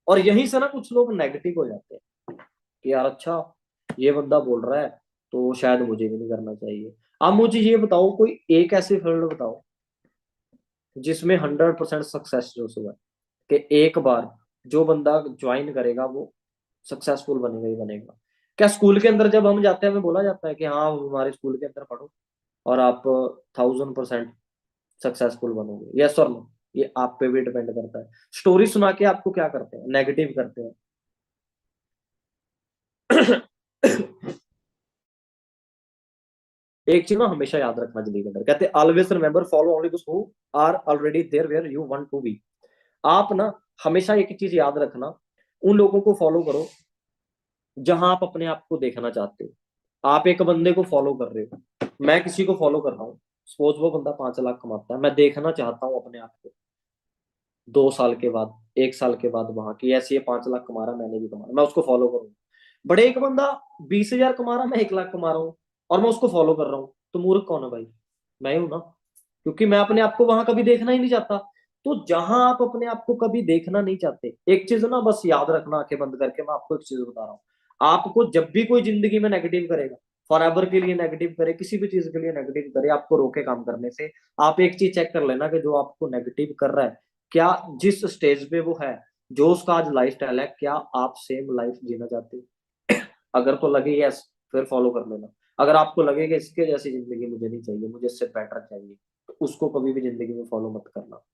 और यहीं से ना कुछ लोग नेगेटिव हो जाते हैं कि यार अच्छा, ये बंदा बोल रहा है तो शायद मुझे भी नहीं करना चाहिए। अब मुझे ये बताओ, कोई एक ऐसी फील्ड बताओ जिसमें 100% सक्सेस जो हुआ है, कि एक बार जो बंदा ज्वाइन करेगा वो सक्सेसफुल बनेगा ही बनेगा। क्या स्कूल के अंदर जब हम जाते हैं हमें बोला जाता है कि हाँ हमारे स्कूल के अंदर पढ़ो और आप 1000% सक्सेसफुल बनोगे? यस और नो? ये आप पे भी डिपेंड करता है। स्टोरी सुना के आपको क्या करते हैं? नेगेटिव करते हैं। एक चीज ना हमेशा याद रखना जिंदगी के अंदर, कहते हैं always remember follow only those who are already there where you want to be. आप ना हमेशा एक चीज याद रखना, उन लोगों को फॉलो करो जहां आप अपने आप को देखना चाहते हो। आप एक बंदे को फॉलो कर रहे हो, मैं किसी को फॉलो कर रहा हूँ, सपोज वो बंदा 5 लाख कमाता है, मैं देखना चाहता हूँ अपने आप को 2 साल के बाद, 1 साल के बाद वहां की, ऐसे ये 5 लाख कमा रहा, मैंने भी कमाना, मैं उसको फॉलो करूँ। बड़े एक बंदा 20,000 कमा रहा, मैं 1 लाख कमा रहा हूँ और मैं उसको फॉलो कर रहा हूँ, तो मूर्ख कौन है भाई? मैं ही हूं ना, क्योंकि मैं अपने आप को वहां कभी देखना ही नहीं चाहता। तो जहां आप अपने आप को कभी देखना नहीं चाहते, एक चीज ना बस याद रखना आंखें बंद करके, मैं आपको एक चीज बता रहा हूँ, आपको जब भी कोई जिंदगी में नेगेटिव करेगा, फॉर एवर के लिए नेगेटिव करे, किसी भी चीज के लिए नेगेटिव करे, आपको रोके काम करने से, आप एक चीज चेक कर लेना कि जो आपको नेगेटिव कर रहा है, क्या जिस स्टेज पे वो है, जो उसका आज लाइफ स्टाइल है, क्या आप सेम लाइफ जीना चाहते हो? अगर तो लगे यस, फिर फॉलो कर लेना। अगर आपको लगे कि इसके जैसी जिंदगी मुझे नहीं चाहिए, मुझे इससे बेटर चाहिए, तो उसको कभी भी जिंदगी में फॉलो मत करना।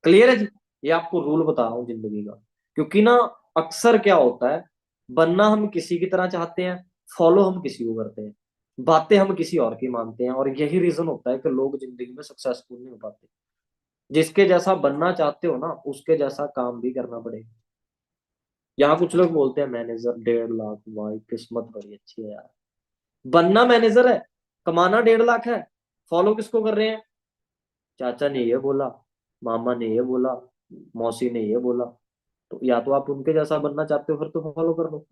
क्लियर है जी? ये आपको रूल बता रहा हूँ जिंदगी का। क्योंकि ना अक्सर क्या होता है, बनना हम किसी की तरह चाहते हैं, फॉलो हम किसी को करते हैं, बातें हम किसी और की मानते हैं, और यही रीजन होता है कि लोग जिंदगी में सक्सेसफुल नहीं हो पाते। जिसके जैसा बनना चाहते हो ना, उसके जैसा काम भी करना पड़ेगा। यहाँ कुछ लोग बोलते हैं मैनेजर 1.5 लाख, भाई किस्मत बड़ी अच्छी है यार। बनना मैनेजर है, कमाना 1.5 लाख है, फॉलो किसको कर रहे हैं? चाचा ने ये बोला, मामा ने ये बोला, मौसी ने ये बोला। तो या तो आप उनके जैसा बनना चाहते हो, फिर तो फॉलो कर लो।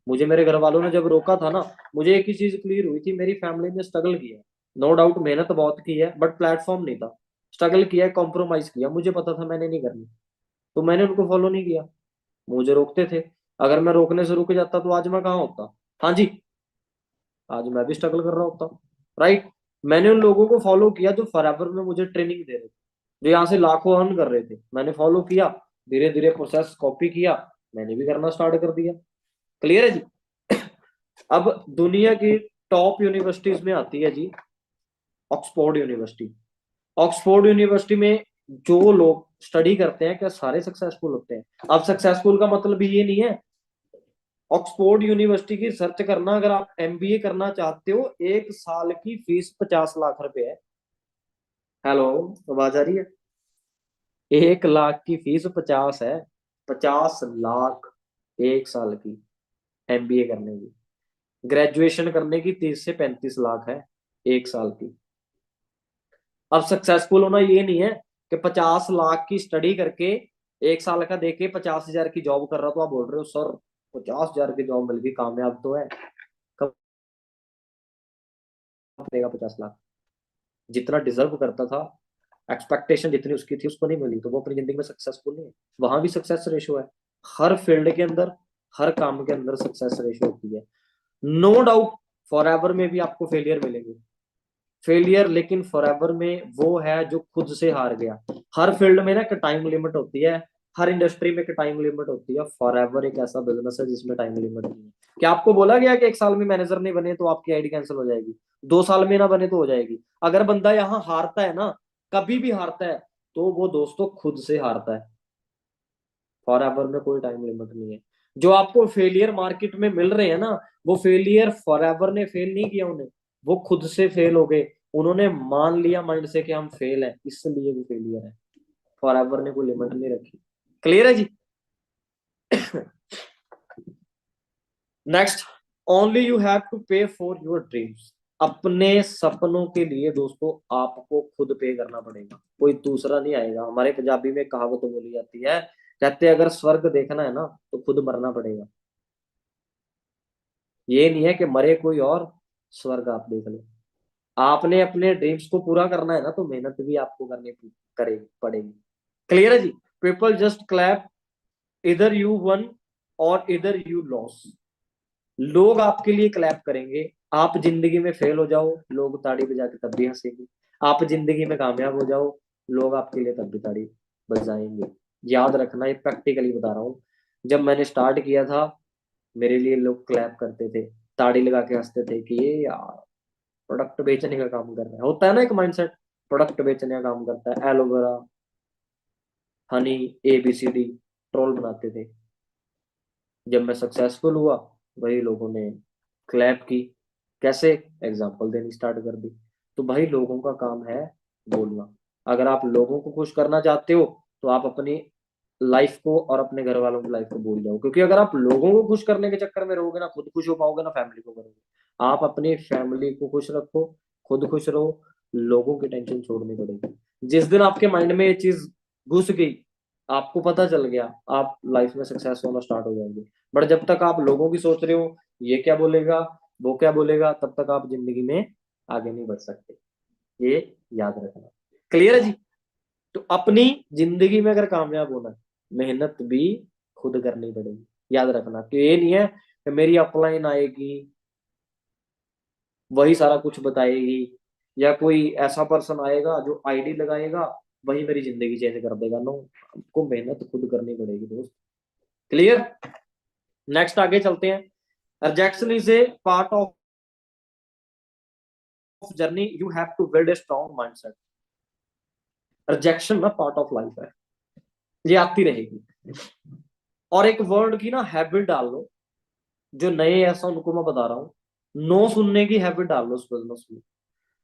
मुझे मेरे घर वालों ने जब रोका था ना, मुझे एक ही चीज क्लियर हुई थी, मेरी फैमिली ने स्ट्रगल किया है, नो डाउट मेहनत बहुत की है, बट प्लेटफॉर्म नहीं था। स्ट्रगल किया, कॉम्प्रोमाइज किया, मुझे पता था मैंने नहीं करनी, तो मैंने उनको फॉलो नहीं किया। मुझे रोकते थे, अगर मैं रोकने से रुक जाता तो आज मैं कहाँ होता? हाँ जी, आज मैं भी स्ट्रगल कर रहा होता। राइट? मैंने उन लोगों को फॉलो किया जो फॉरएवर में मुझे ट्रेनिंग दे रहे थे, जो यहाँ से लाखों अर्न कर रहे थे, मैंने फॉलो किया, धीरे धीरे प्रोसेस कॉपी किया, मैंने भी करना स्टार्ट कर दिया। क्लियर है जी? अब दुनिया की टॉप यूनिवर्सिटीज में आती है जी ऑक्सफोर्ड यूनिवर्सिटी। ऑक्सफोर्ड यूनिवर्सिटी में जो लोग स्टडी करते हैं, क्या सारे सक्सेसफुल होते हैं? अब सक्सेसफुल का मतलब ये नहीं है, ऑक्सफोर्ड यूनिवर्सिटी की सर्च करना, अगर आप एमबीए करना चाहते हो, 1 साल की फीस 50 लाख रुपए है। हेलो, आवाज आ रही है? 1 लाख की फीस 50 है, 50 लाख 1 साल की एमबीए करने की। ग्रेजुएशन करने की 30 से 35 लाख है 1 साल की। अब सक्सेसफुल होना ये नहीं है कि 50 लाख की स्टडी करके 1 साल का देके 50,000 की जॉब कर रहा, तो आप बोल रहे हो सर 50,000 की जॉब मिल गई, कामयाब तो है। कब देगा 50 लाख? जितना डिजर्व करता था, एक्सपेक्टेशन जितनी उसकी थी, उसको नहीं मिली, तो वो अपनी जिंदगी में सक्सेसफुल नहीं है। वहां भी सक्सेस रेशियो है, हर फील्ड के अंदर, हर काम के अंदर सक्सेस रेशियो होती है। नो डाउट फॉर एवर में भी आपको फेलियर मिलेंगे, फेलियर, लेकिन फॉरएवर में वो है जो खुद से हार गया। हर फील्ड में ना एक टाइम लिमिट होती है, हर इंडस्ट्री में एक टाइम लिमिट होती है। फॉरएवर एक ऐसा बिजनेस है जिसमें टाइम लिमिट नहीं है। क्या आपको बोला गया कि 1 साल में मैनेजर नहीं बने तो आपकी आईडी कैंसिल हो जाएगी, 2 साल में ना बने तो हो जाएगी? अगर बंदा यहाँ हारता है ना, कभी भी हारता है, तो वो दोस्तों खुद से हारता है। फॉरएवर में कोई टाइम लिमिट नहीं है। जो आपको फेलियर मार्केट में मिल रहे हैं ना, वो फेलियर फॉरएवर ने फेल नहीं किया उन्हें, वो खुद से फेल हो गए। उन्होंने मान लिया माइंड से कि हम फेल हैं, इसलिए वो फेलियर है। फॉरएवर ने कोई लिमिट नहीं रखी। क्लियर है जी? Next, only you have to pay for your dreams. अपने सपनों के लिए दोस्तों आपको खुद पे करना पड़ेगा, कोई दूसरा नहीं आएगा। हमारे पंजाबी में कहावत तो बोली जाती है, कहते हैं अगर स्वर्ग देखना है ना, तो खुद मरना पड़ेगा। ये नहीं है कि मरे कोई और स्वर्ग आप देख लो। आपने अपने ड्रीम्स को पूरा करना है ना, तो मेहनत भी आपको करनी करे पड़ेगी। क्लियर है जी? पीपल जस्ट क्लैप इधर यू वन और इधर यू लॉस। लोग आपके लिए क्लैप करेंगे, आप जिंदगी में फेल हो जाओ, लोग ताड़ी बजा के तब भी हंसेंगे। आप जिंदगी में कामयाब हो जाओ, लोग आपके लिए तब भी ताड़ी बजाएंगे। याद रखना, ये प्रैक्टिकली बता रहा हूँ। जब मैंने स्टार्ट किया था, मेरे लिए लोग क्लैप करते थे, ताड़ी लगा के हंसते थे कि ये यार प्रोडक्ट बेचने का काम कर रहा है। होता है ना एक माइंडसेट, प्रोडक्ट बेचने का काम करता है, एलोवेरा, हनी, ABCD, ट्रोल बनाते थे। जब मैं सक्सेसफुल हुआ, वही लोगों ने क्लैप की। कैसे? एग्जाम्पल देनी स्टार्ट कर दी। तो भाई लोगों का काम है बोलना। अगर आप लोगों को खुश करना चाहते हो, तो आप अपनी लाइफ को और अपने घर वालों की लाइफ को भूल जाओ। क्योंकि अगर आप लोगों को खुश करने के चक्कर में रहोगे ना, खुद खुश हो पाओगे ना, फैमिली को करोगे। आप अपनी फैमिली को खुश रखो, खुद खुश रहो, लोगों की टेंशन छोड़नी पड़ेगी। जिस दिन आपके माइंड में ये चीज घुस गई, आपको पता चल गया, आप लाइफ में सक्सेस होना स्टार्ट हो जाएंगे। बट जब तक आप लोगों की सोच रहे हो, ये क्या बोलेगा, वो क्या बोलेगा, तब तक आप जिंदगी में आगे नहीं बढ़ सकते। ये याद रखना। क्लियर है जी? तो अपनी जिंदगी में अगर कामयाब होना है, मेहनत भी खुद करनी पड़ेगी। याद रखना कि ये नहीं है कि मेरी अपलाइन आएगी वही सारा कुछ बताएगी, या कोई ऐसा पर्सन आएगा जो आईडी लगाएगा वही मेरी जिंदगी चेंज कर देगा। नो, आपको मेहनत खुद करनी पड़ेगी दोस्त। क्लियर? नेक्स्ट आगे चलते हैं। Rejection is a part of journey, you have to build a strong mindset. Rejection ना पार्ट ऑफ लाइफ है, ये आती रहेगी। और एक वर्ड की ना हैबिट डाल लो, जो नए ऐसा उनको मैं बता रहा हूँ, नो सुनने की हैबिट डाल लो उस बिजनेस में।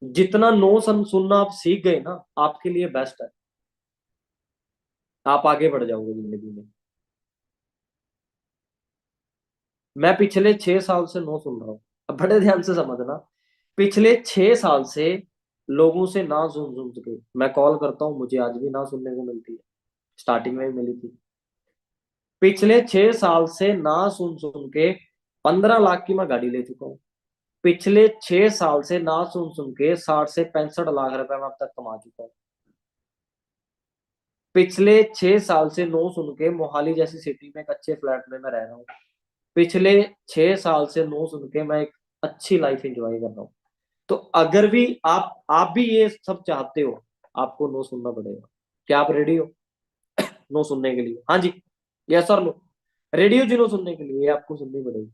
जितना नो सुनना आप सीख गए ना, आपके लिए बेस्ट है, आप आगे बढ़ जाओगे जिंदगी में। मैं पिछले 6 साल से नो सुन रहा हूँ, अब बड़े ध्यान से समझना। पिछले 6 साल से लोगों से ना सुन सुन के मैं कॉल करता हूँ, मुझे आज भी ना सुनने को मिलती है, स्टार्टिंग में भी मिली थी। पिछले 6 साल से ना सुन सुन के 15 लाख की मैं गाड़ी ले चुका हूँ। पिछले 6 साल से ना सुन सुन के 60 से 65 लाख रुपए मैं अब तक कमा चुका हूँ। पिछले 6 साल से नो सुन के मोहाली जैसी सिटी में एक अच्छे फ्लैट में मैं रह रहा हूँ। पिछले 6 साल से नो सुन के मैं एक अच्छी लाइफ एंजॉय कर रहा हूँ। तो अगर भी आप भी ये सब चाहते हो, आपको नो सुनना पड़ेगा। क्या आप रेडी हो नो सुनने के लिए? हाँ जी, यस सर नो। रेडी हो जी नो सुनने के लिए? ये आपको सुननी पड़ेगी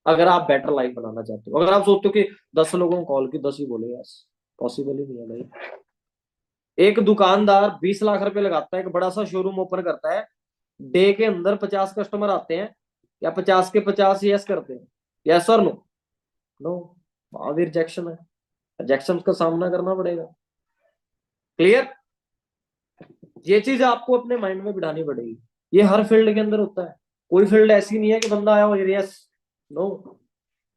अगर आप बेटर लाइफ बनाना चाहते हो। अगर आप सोचते हो कि 10 लोगों को कॉल की 10 ही बोले, यस पॉसिबल ही नहीं है भाई। एक दुकानदार 20 लाख रुपए लगाता है, एक बड़ा सा शोरूम ओपन करता है, डे के अंदर 50 कस्टमर आते हैं, या 50 के 50 यस करते हैं? यस और नो? नो, वहां भी रिजेक्शन है, रिजेक्शन का सामना करना पड़ेगा। क्लियर? ये चीज आपको अपने माइंड में बिठानी पड़ेगी। ये हर फील्ड के अंदर होता है, कोई फील्ड ऐसी नहीं है कि बंदा आया हो यस नो।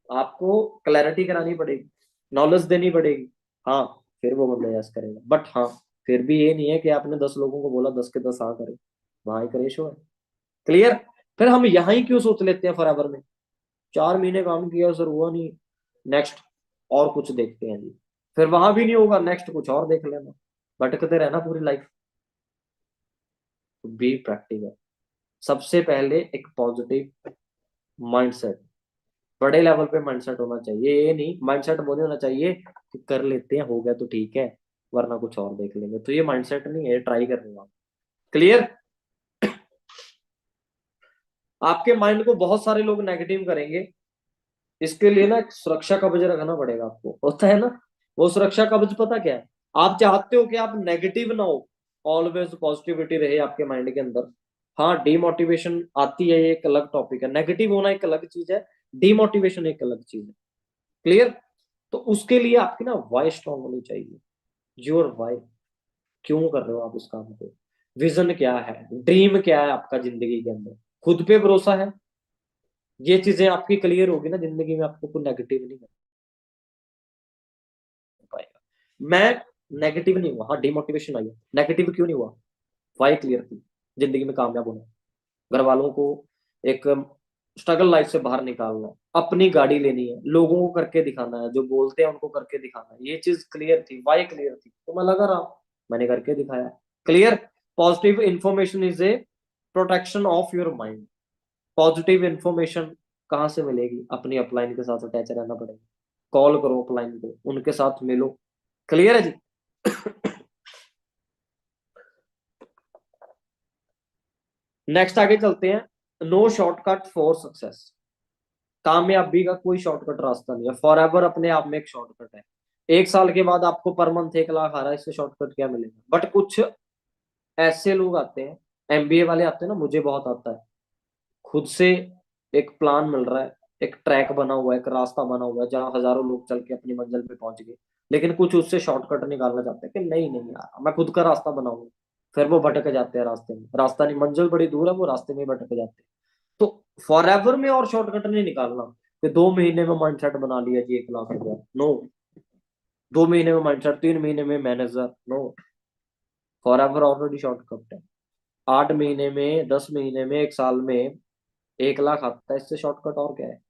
आपको क्लैरिटी करानी पड़ेगी, नॉलेज देनी पड़ेगी, हाँ फिर वो बंदा यस करेगा। बट हाँ, फिर भी ये नहीं है कि आपने 10 लोगों को बोला 10 के 10 हाँ करे, वहां ही करे शो है। क्लियर? फिर हम यहाँ ही क्यों सोच लेते हैं फॉरएवर में, 4 महीने काम किया सर हुआ नहीं, नेक्स्ट और कुछ देखते हैं जी, फिर वहां भी नहीं होगा, नेक्स्ट कुछ और देख लेना, भटकते रहना पूरी लाइफ। Be practical. सबसे पहले एक पॉजिटिव माइंडसेट, बड़े लेवल पे माइंडसेट होना चाहिए। ये नहीं माइंडसेट बोले होना चाहिए कि कर लेते हैं, हो गया तो ठीक है वरना कुछ और देख लेंगे, तो ये माइंडसेट नहीं है, ट्राई कर रहे हो आप। क्लियर? आपके माइंड को बहुत सारे लोग नेगेटिव करेंगे, इसके लिए ना एक सुरक्षा कवच रखना पड़ेगा आपको, होता है ना वो सुरक्षा कवच, पता क्या है? आप चाहते हो कि आप नेगेटिव ना हो, ऑलवेज पॉजिटिविटी रहे आपके माइंड के अंदर। हाँ, डिमोटिवेशन आती है, ये एक अलग टॉपिक है, नेगेटिव होना एक अलग चीज है, डिमोटिवेशन एक अलग चीज है। क्लियर? तो उसके लिए आपकी ना वाई स्ट्रांग होनी चाहिए। योर वाई, क्यों कर रहे हो आप इस काम को, विजन क्या है, ड्रीम क्या है आपका जिंदगी के अंदर, खुद पे भरोसा है, ये चीजें आपकी क्लियर होगी ना जिंदगी में, आपको कोई नेगेटिव नहीं कर पाएगा। मैं नेगेटिव नहीं हुआ, हाँ डिमोटिवेशन आई है, नेगेटिव क्यों नहीं हुआ? वाई क्लियर थी, जिंदगी में कामयाब होना, घर वालों को एक स्ट्रगल लाइफ से बाहर निकालना है, अपनी गाड़ी लेनी है, लोगों को करके दिखाना है, जो बोलते हैं उनको करके दिखाना है, ये चीज क्लियर थी, वाई क्लियर थी, तो मैं लगा रहा, मैंने करके दिखाया। Clear? Positive information is a protection of your mind. Positive information कहाँ से मिलेगी? अपनी अपलाइन के साथ अटैच रहना पड़ेगा, कॉल करो अपलाइन को, उनके साथ मिलो। क्लियर है जी? नेक्स्ट आगे चलते हैं। No shortcut for success. कामयाबी का कोई शॉर्टकट रास्ता नहीं है, फॉर एवर अपने आप में एक शॉर्टकट है। 1 साल के बाद आपको पर मंथ 1 लाख आ रहा है, इससे शॉर्टकट क्या मिलेगा? बट कुछ ऐसे लोग आते हैं, एमबीए वाले आते हैं ना, मुझे बहुत आता है, खुद से एक प्लान मिल रहा है, एक ट्रैक बना हुआ है, एक रास्ता बना हुआ है जहाँ हजारों लोग चल के अपनी मंजिल पे पहुंच गए, लेकिन कुछ उससे शॉर्टकट निकालना चाहते हैं कि नहीं नहीं यार मैं खुद का रास्ता बनाऊंगा, फिर वो भटक जाते हैं रास्ते में, रास्ता नहीं, मंजिल बड़ी दूर है, वो रास्ते में ही भटक जाते हैं। तो फॉर एवर में और शॉर्टकट नहीं निकालना कि 2 महीने में माइंडसेट बना लिया जी 1 लाख रुपया, नो। 2 महीने में माइंडसेट, 3 महीने में manager, no. Forever already shortcut है, 8 महीने में, 10 महीने में, 1 साल में 1 लाख आता है, इससे शॉर्टकट और क्या है?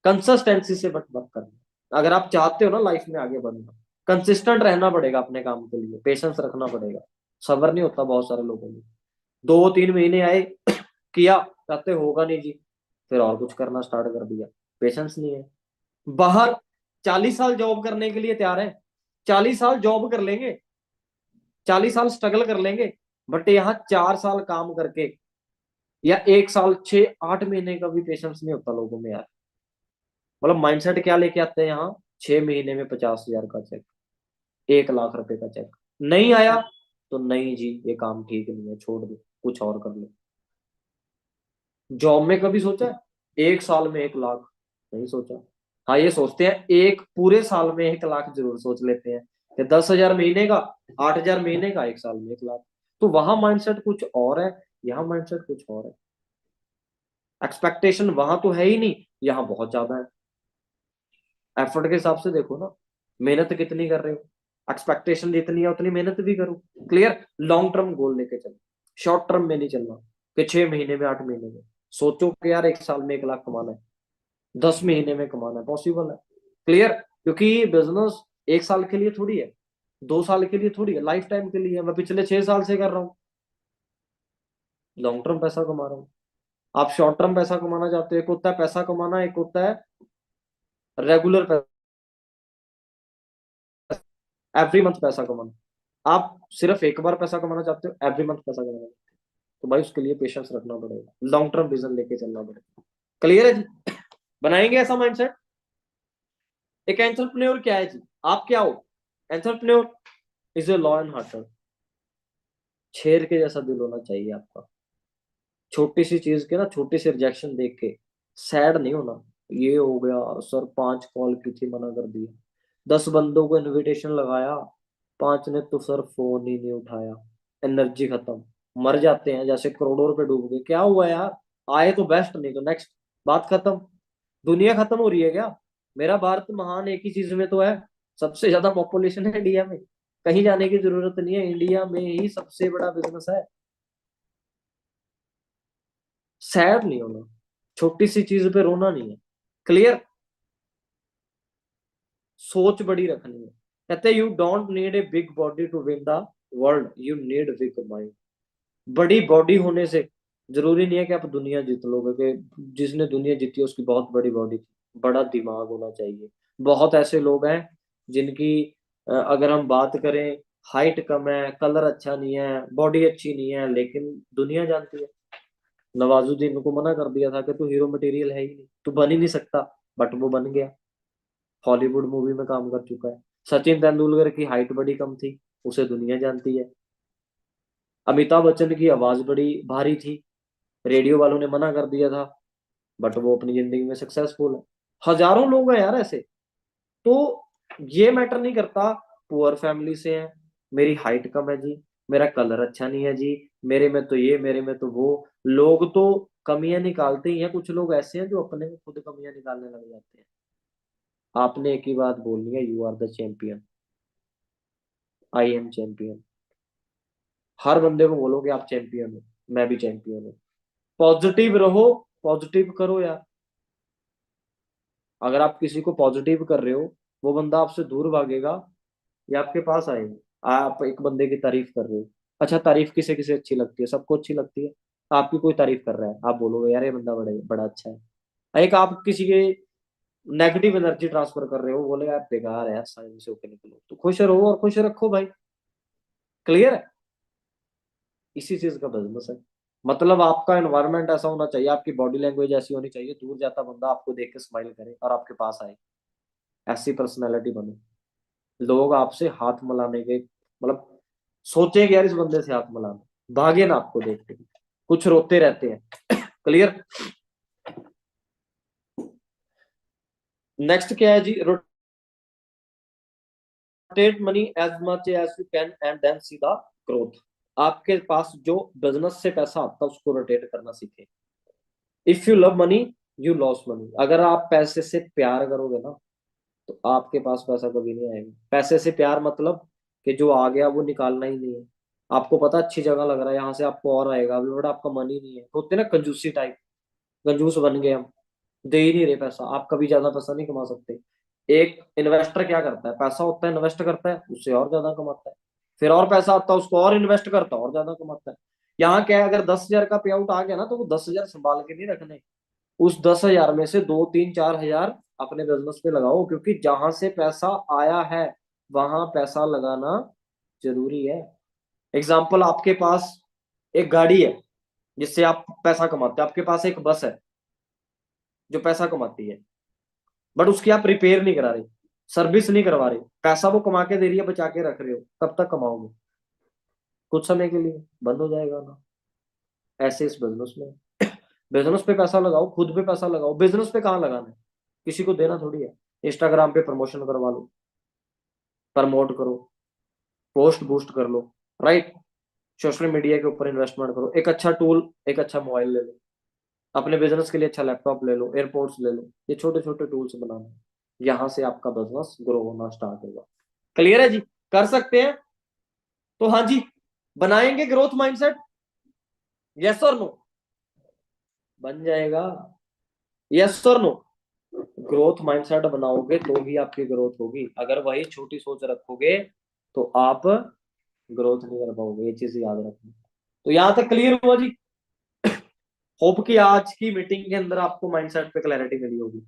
कंसिस्टेंसी से बट वर्क करना, अगर आप चाहते हो ना लाइफ में आगे बढ़ना, कंसिस्टेंट रहना पड़ेगा अपने काम के लिए, पेशेंस रखना पड़ेगा। सब्र नहीं होता बहुत सारे लोगों में। 2-3 महीने आए किया, कहते होगा नहीं जी, फिर और कुछ करना स्टार्ट कर दिया। पेशेंस नहीं है। बाहर 40 साल जॉब करने के लिए तैयार है, 40 साल जॉब कर लेंगे, 40 साल स्ट्रगल कर लेंगे, बट यहाँ 4 साल काम करके या 1 साल 6-8 महीने का भी पेशेंस नहीं होता लोगों में यार। मतलब माइंडसेट क्या लेके आते हैं यहाँ, 6 महीने में 50,000 का चेक, 1 लाख रुपए का चेक। नहीं आया तो नहीं जी, ये काम ठीक नहीं है, छोड़ दो, कुछ और कर लो। जॉब में कभी सोचा है 1 साल में 1 लाख? नहीं सोचा। हाँ ये सोचते हैं एक पूरे साल में 1 लाख, जरूर सोच लेते हैं कि 10,000 महीने का, 8,000 महीने का, 1 साल में 1 लाख। तो वहां माइंडसेट कुछ और है, यहाँ माइंडसेट कुछ और है। एक्सपेक्टेशन वहां तो है ही नहीं, यहाँ बहुत ज्यादा है। एफर्ट के हिसाब से देखो ना, मेहनत कितनी कर रहे हो, एक्सपेक्टेशन जितनी है उतनी मेहनत भी करो। क्लियर। लॉन्ग टर्म गोल लेके चलो, शॉर्ट टर्म में नहीं चलना कि 6 महीने में 8 महीने में। सोचो कि यार 1 साल में 1 लाख कमाना है, 10 महीने में कमाना है, पॉसिबल है। क्लियर। क्योंकि बिजनेस 1 साल के लिए थोड़ी है, 2 साल के लिए थोड़ी है, लाइफ टाइम के लिए है। मैं पिछले 6 साल से कर रहा हूँ, लॉन्ग टर्म पैसा कमा रहा हूँ। आप शॉर्ट टर्म पैसा कमाना चाहते हो, एक होता है पैसा कमाना, एक होता है रेगुलर पैसा, एवरी मंथ पैसा कमाना। आप सिर्फ एक बार पैसा कमाना चाहते हो, एवरी मंथ पैसा कमाना चाहते हो, तो भाई उसके लिए पेशेंस रखना पड़ेगा, लॉन्ग टर्म विजन लेके चलना पड़ेगा। क्लियर है जी? बनाएंगे ऐसा माइंडसेट। एक एंटरप्रेन्योर क्या है जी, आप क्या हो? Entrepreneur is a law and harder. शेर के जैसा दिल होना चाहिए आपका। छोटी सी चीज के ना, छोटी सी रिजेक्शन देख के सैड नहीं होना। ये हो गया सर, 5 कॉल की थी, मना कर दिया। 10 बंदों को इनविटेशन लगाया, 5 ने तो सर फोन ही नहीं उठाया। एनर्जी खत्म, मर जाते हैं जैसे करोड़ों रुपए डूब गए। क्या हुआ यार, आए तो बेस्ट, नहीं तो नेक्स्ट, बात खत्म। दुनिया खत्म हो रही है क्या? मेरा भारत महान एक ही चीज में तो है, सबसे ज्यादा पॉपुलेशन है इंडिया में, कहीं जाने की जरूरत नहीं है, इंडिया में ही सबसे बड़ा बिजनेस है। सैड नहीं होना, छोटी सी चीज पे रोना नहीं है। क्लियर। सोच बड़ी रखनी है। कहते you don't need a big body to win the world, you need big mind. बड़ी बॉडी होने से जरूरी नहीं है कि आप दुनिया जीत लोगे, कि जिसने दुनिया जीती है उसकी बहुत बड़ी बॉडी थी। बड़ा दिमाग होना चाहिए। बहुत ऐसे लोग हैं जिनकी अगर हम बात करें, हाइट कम है, कलर अच्छा नहीं है, बॉडी अच्छी नहीं है, लेकिन दुनिया जानती है। नवाजुद्दीन को मना कर दिया था कि तू हीरो मटेरियल है ही नहीं, तू बन ही नहीं सकता, बट वो बन गया, हॉलीवुड मूवी में काम कर चुका है। सचिन तेंदुलकर की हाइट बड़ी कम थी, उसे दुनिया जानती है। अमिताभ बच्चन की आवाज बड़ी भारी थी, रेडियो वालों ने मना कर दिया था, बट वो अपनी जिंदगी में सक्सेसफुल है। हजारों लोग हैं यार ऐसे। तो ये मैटर नहीं करता, पुअर फैमिली से है, मेरी हाइट कम है जी, मेरा कलर अच्छा नहीं है जी, मेरे में तो ये, मेरे में तो वो। लोग तो कमियां निकालते ही हैं, कुछ लोग ऐसे हैं जो अपने में खुद कमियां निकालने लग जाते हैं। आपने एक ही बात बोलनी है, you are the champion, I am champion. हर बंदे को बोलो कि आप चैंपियन हो, मैं भी चैंपियन हूँ। पॉजिटिव रहो, पॉजिटिव करो यार। अगर आप किसी को पॉजिटिव कर रहे हो, वो बंदा आपसे दूर भागेगा या आपके पास आएगा। आप एक बंदे की तारीफ कर रहे हो, अच्छा तारीफ किसे किसे अच्छी लगती है? सबको अच्छी लगती है। आपकी कोई तारीफ कर रहा है, आप बोलोगे यार ये बंदा बड़ा बड़ा अच्छा है। एक आप किसी के नेगेटिव एनर्जी ट्रांसफर कर रहे हो, बोले यार बेकार है यार, साइड से होकर निकलो। तो खुश रहो और खुश रखो भाई। क्लियर है। इसी चीज का बिजनेस है। मतलब आपका एनवायरनमेंट ऐसा होना चाहिए, आपकी बॉडी लैंग्वेज ऐसी होनी चाहिए, दूर जाता बंदा आपको देख के स्माइल करे और आपके पास आए। ऐसी पर्सनैलिटी बने, लोग आपसे हाथ मिलाने के मतलब सोचे कि यार इस बंदे से हाथ मिलाना, भागे ना आपको देख के। कुछ रोते रहते हैं। क्लियर। नेक्स्ट क्या है जी, rotate money as much as you can and then see the growth. आपके पास जो बिजनेस से पैसा आता है उसको रोटेट करना सीखे। If you love money, you loss money. अगर आप पैसे से प्यार करोगे ना, तो आपके पास पैसा कभी नहीं आएगा। पैसे से प्यार मतलब कि जो आ गया वो निकालना ही नहीं है। आपको पता अच्छी जगह लग रहा है, यहाँ से आपको और आएगा, अभी बड़ा आपका मन ही नहीं है, होते ना कंजूसी टाइप। कंजूस बन गए हम, दे ही नहीं रहे पैसा, आप कभी ज्यादा पैसा नहीं कमा सकते। एक इन्वेस्टर क्या करता है, पैसा होता है इन्वेस्ट करता है, उससे और ज्यादा कमाता है। फिर और पैसा आता है, उसको और इन्वेस्ट करता है और ज्यादा कमाता है। यहाँ क्या है, अगर 10,000 का पे आउट आ गया ना, तो वो 10,000 संभाल के नहीं रखने। उस 10,000 में से 2, 3, 4 हजार अपने बिजनेस पे लगाओ, क्योंकि जहां से पैसा आया है वहां पैसा लगाना जरूरी है। एग्जाम्पल, आपके पास एक गाड़ी है जिससे आप पैसा कमाते हो, आपके पास एक बस है जो पैसा कमाती है, बट उसकी आप रिपेयर नहीं करा रहे, सर्विस नहीं करवा रहे, पैसा वो कमा के दे रही है, बचा के रख रहे हो, कब तक कमाओगे? कुछ समय के लिए बंद हो जाएगा ना। ऐसे इस बिजनेस में, बिजनेस पे पैसा लगाओ, खुद पे पैसा लगाओ। बिजनेस पे कहाँ लगाना है, किसी को देना थोड़ी है। इंस्टाग्राम पे प्रमोशन करवा लो, प्रमोट करो, पोस्ट बूस्ट कर लो, राइट। सोशल मीडिया के ऊपर इन्वेस्टमेंट करो, एक अच्छा टूल, एक अच्छा मोबाइल ले लो, अपने बिजनेस के लिए अच्छा लैपटॉप ले लो, एयरपोर्ट्स ले लो। ये छोटे छोटे टूल्स बनाना, यहाँ से आपका बिजनेस ग्रो होना स्टार्ट होगा। क्लियर है जी? कर सकते हैं? तो हाँ जी, बनाएंगे ग्रोथ माइंडसेट, यस और नो? बन जाएगा, यस और नो? ग्रोथ माइंडसेट बनाओगे तो ही आपकी ग्रोथ होगी। अगर वही छोटी सोच रखोगे तो आप ग्रोथ नहीं कर पाओगे, ये चीज याद रखना। तो यहां तक क्लियर हुआ जी? होप कि आज की मीटिंग के अंदर आपको माइंडसेट पे क्लैरिटी मिली होगी,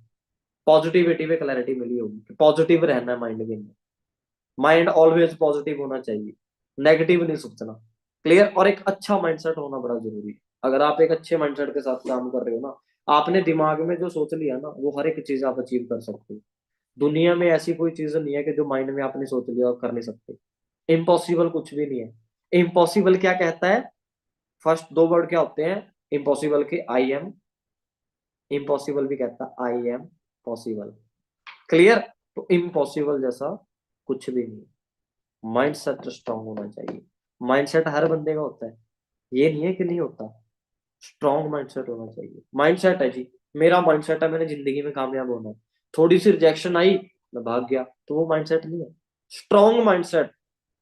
पॉजिटिविटी पे क्लैरिटी मिली होगी कि पॉजिटिव रहना है माइंड के अंदर। माइंड ऑलवेज पॉजिटिव होना चाहिए, नेगेटिव नहीं सोचना। क्लियर? और एक अच्छा माइंडसेट होना बड़ा जरूरी है। अगर आप एक अच्छे माइंडसेट के साथ काम कर रहे हो ना, आपने दिमाग में जो सोच लिया ना, वो हर एक चीज आप अचीव कर सकते हो। दुनिया में ऐसी कोई चीज नहीं है कि जो माइंड में आपने सोच लिया और कर नहीं सकते। इम्पॉसिबल कुछ भी नहीं है। इम्पॉसिबल क्या कहता है? फर्स्ट दो वर्ड क्या होते हैं इम्पॉसिबल के? I am. इम्पॉसिबल भी कहता है आई एम पॉसिबल। क्लियर? तो इम्पॉसिबल जैसा कुछ भी नहीं। माइंड सेट स्ट्रांग होना चाहिए। माइंड सेट हर बंदे का होता है, ये नहीं है कि नहीं होता। स्ट्रांग माइंड सेट होना चाहिए। माइंड सेट है जी, मेरा माइंड सेट है, मैंने जिंदगी में कामयाब होना है। थोड़ी सी रिजेक्शन आई, मैं भाग गया, तो वो माइंड सेट नहीं है। स्ट्रांग माइंड सेट,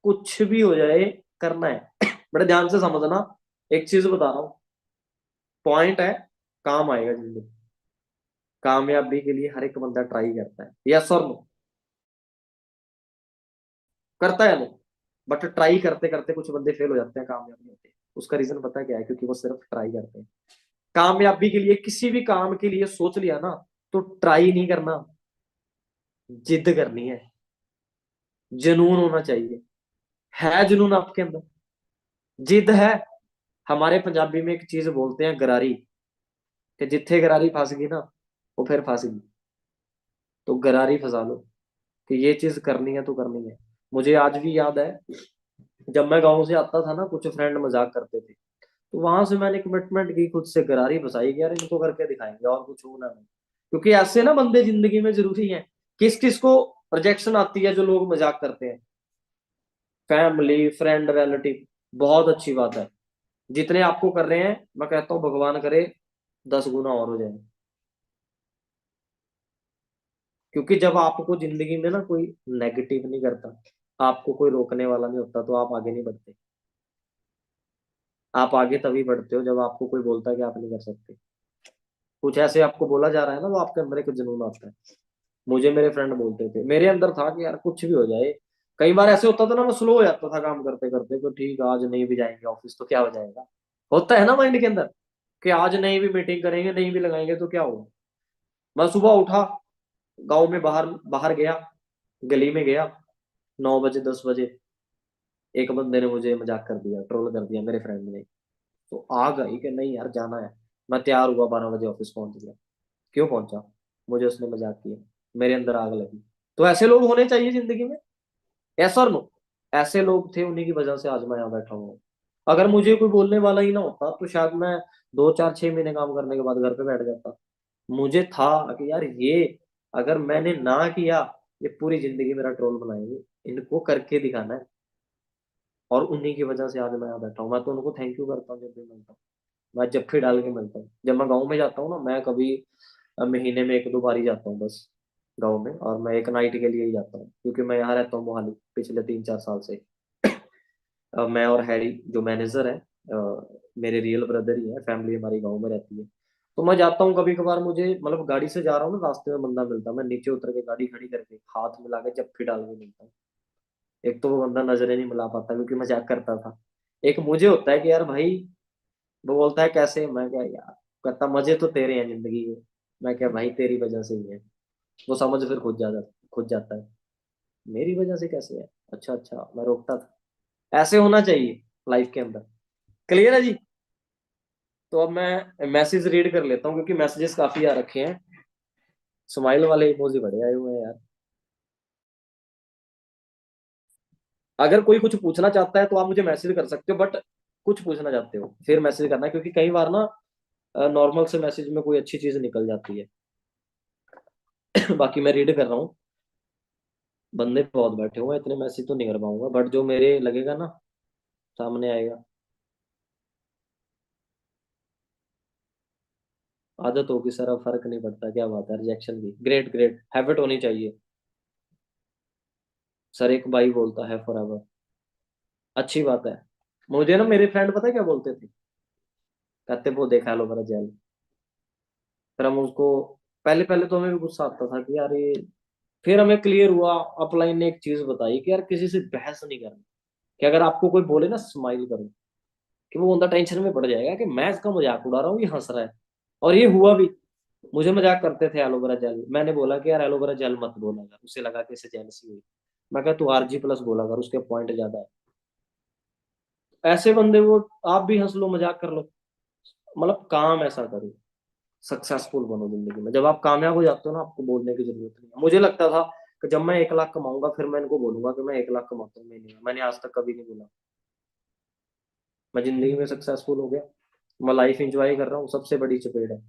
कुछ भी हो जाए करना है। बड़े ध्यान से समझना, एक चीज बता रहा हूँ, पॉइंट है, काम आएगा जिंदगी। कामयाबी के लिए हर एक बंदा ट्राई करता है, यस और नो? करता है नहीं? बट ट्राई करते करते कुछ बंदे फेल हो जाते हैं, कामयाब नहीं होते। उसका रीजन पता क्या है? क्योंकि वो सिर्फ ट्राई करते हैं। कामयाबी के लिए, किसी भी काम के लिए सोच लिया ना, तो ट्राई नहीं करना, जिद करनी है। जुनून होना चाहिए। है जुनून आपके अंदर? जिद है? हमारे पंजाबी में एक चीज बोलते हैं गरारी, कि जिथे गरारी फंस गई ना, वो फिर फंस गई। तो गरारी फंसा लो कि ये चीज करनी है तो करनी है। मुझे आज भी याद है, जब मैं गाँव से आता था ना, कुछ फ्रेंड मजाक करते थे, तो वहां से मैंने कमिटमेंट की खुद से, गरारी फंसाई कि यार इनको करके दिखाएंगे और कुछ होना नहीं। क्योंकि ऐसे ना बंदे जिंदगी में जरूरी हैं। किस किस को रिजेक्शन आती है? जो लोग मजाक करते हैं, फैमिली, फ्रेंड, रिलेटिव। बहुत अच्छी बात है, जितने आपको कर रहे हैं, मैं कहता हूँ भगवान करे 10 गुना और हो जाए। क्योंकि जब आपको जिंदगी में ना कोई नेगेटिव नहीं करता, आपको कोई रोकने वाला नहीं होता, तो आप आगे नहीं बढ़ते। आप आगे तभी बढ़ते हो जब आपको कोई बोलता है कि आप नहीं कर सकते। कुछ ऐसे आपको बोला जा रहा है ना, वो आपके अंदर एक जुनून आता है। मुझे मेरे फ्रेंड बोलते थे, मेरे अंदर था कि यार कुछ भी हो जाए। कई बार ऐसे होता था ना, मैं स्लो हो जाता था काम करते करते, तो ठीक है आज नहीं भी जाएंगे ऑफिस तो क्या हो जाएगा। होता है ना माइंड के अंदर, कि आज नहीं भी मीटिंग करेंगे, नहीं भी लगाएंगे तो क्या होगा। मैं सुबह उठा, गांव में बाहर बाहर गया, गली में गया, 9 बजे 10 बजे, एक बंदे ने मुझे मजाक कर दिया, ट्रोल कर दिया मेरे फ्रेंड ने। तो आ गई कि नहीं यार जाना है। मैं तैयार हुआ, 12 बजे ऑफिस पहुंच गया। क्यों पहुंचा? मुझे उसने मजाक किया, मेरे अंदर आग लगी। तो ऐसे लोग होने चाहिए जिंदगी में, ऐसा और नो? ऐसे लोग थे, उन्हीं की वजह से आज मैं यहाँ बैठा हुआ हूँ। अगर मुझे कोई बोलने वाला ही ना होता, तो शायद मैं 2, 4, 6 महीने काम करने के बाद घर पे बैठ जाता। मुझे था कि यार ये अगर मैंने ना किया, ये पूरी जिंदगी मेरा ट्रोल बनाएंगे, इनको करके दिखाना है। और उन्हीं की वजह से आज मैं यहाँ बैठा हूँ। मैं तो उनको थैंक यू करता हूँ जब भी मिलता हूँ। मैं जफ्फी डाल के मिलता हूँ जब मैं गाँव में जाता हूँ ना। मैं कभी महीने में 1, 2 बार ही जाता हूँ बस गाँव में, और मैं एक नाइट के लिए ही जाता हूँ, क्योंकि मैं यहाँ रहता हूँ मोहाली पिछले 3, 4 साल से। मैं और हैरी जो मैनेजर है, मेरे रियल ब्रदर ही है, फैमिली हमारी गाँव में रहती है। तो मैं जाता हूँ कभी कभार, मुझे मतलब गाड़ी से जा रहा हूँ ना, रास्ते में बंदा मिलता है, मैं नीचे उतर के गाड़ी खड़ी करके हाथ मिला के जफ्फी डाल के मिलता हूँ। एक तो वो बंदा नजरें नहीं मिला पाता क्योंकि मजाक करता था। एक मुझे होता है कि यार भाई, वो बोलता है कैसे, मैं क्या यार, कहता मजे तो तेरे हैं जिंदगी के। मैं क्या भाई, तेरी वजह से ही है। वो समझ फिर खुद जाता है, मेरी वजह से कैसे है, अच्छा अच्छा, मैं रोकता था। ऐसे होना चाहिए लाइफ के अंदर। क्लियर है जी। तो अब मैं मैसेज रीड कर लेता हूँ क्योंकि मैसेजेस काफी आ रखे हैं। स्माइल वाले इमोजी बड़े आए हुए हैं यार। अगर कोई कुछ पूछना चाहता है तो आप मुझे मैसेज कर सकते हो, बट कुछ पूछना चाहते हो फिर मैसेज करना है, क्योंकि कई बार ना नॉर्मल से मैसेज में कोई अच्छी चीज निकल जाती है। बाकी मैं रीड कर रहा हूँ। बंदे बहुत बैठे हुए हैं, इतने मैसेज तो नहीं कर पाऊंगा, बट जो मेरे लगेगा ना सामने आएगा। आदत होगी सर, अब फर्क नहीं पड़ता, क्या बात है, रिजेक्शन भी ग्रेट ग्रेट हैबिट होनी चाहिए। सर एक भाई बोलता है फॉर एवर, अच्छी बात है। मुझे ना मेरे फ्रेंड पता है क्या बोलते थे, कहते वो देखा लो मेरा जेल। फिर हम उसको, पहले पहले तो हमें भी गुस्सा आता था कि यार ये, फिर हमें क्लियर हुआ। अपलाइन ने एक चीज बताई कि यार किसी से बहस नहीं करनी, कि अगर आपको कोई बोले ना स्माइल करो, कि वो बंदा टेंशन में पड़ जाएगा कि मैं इसका मजाक उड़ा रहा हूँ, ये हंस रहा है। और ये हुआ भी। मुझे मजाक करते थे एलोवेरा जेल, मैंने बोला कि यार एलोवेरा जेल मत बोला कर, उसे लगा कि इसे जेलसी हुई। मैं कहा तू RG+ बोला कर, उसके पॉइंट ज्यादा है। ऐसे बंदे वो, आप भी हंस लो मजाक कर लो, मतलब काम ऐसा करो, सक्सेसफुल बनो जिंदगी में। जब आप कामयाब हो जाते हो ना, आपको बोलने की जरूरत नहीं है। मुझे लगता था कि जब मैं 1 लाख कमाऊंगा फिर मैं इनको बोलूंगा कि मैं 1 लाख कमाता हूँ, नहीं, मैंने आज तक कभी नहीं बोला। मैं जिंदगी में सक्सेसफुल हो गया, मैं लाइफ एंजॉय कर रहा हूँ, सबसे बड़ी चपेट है।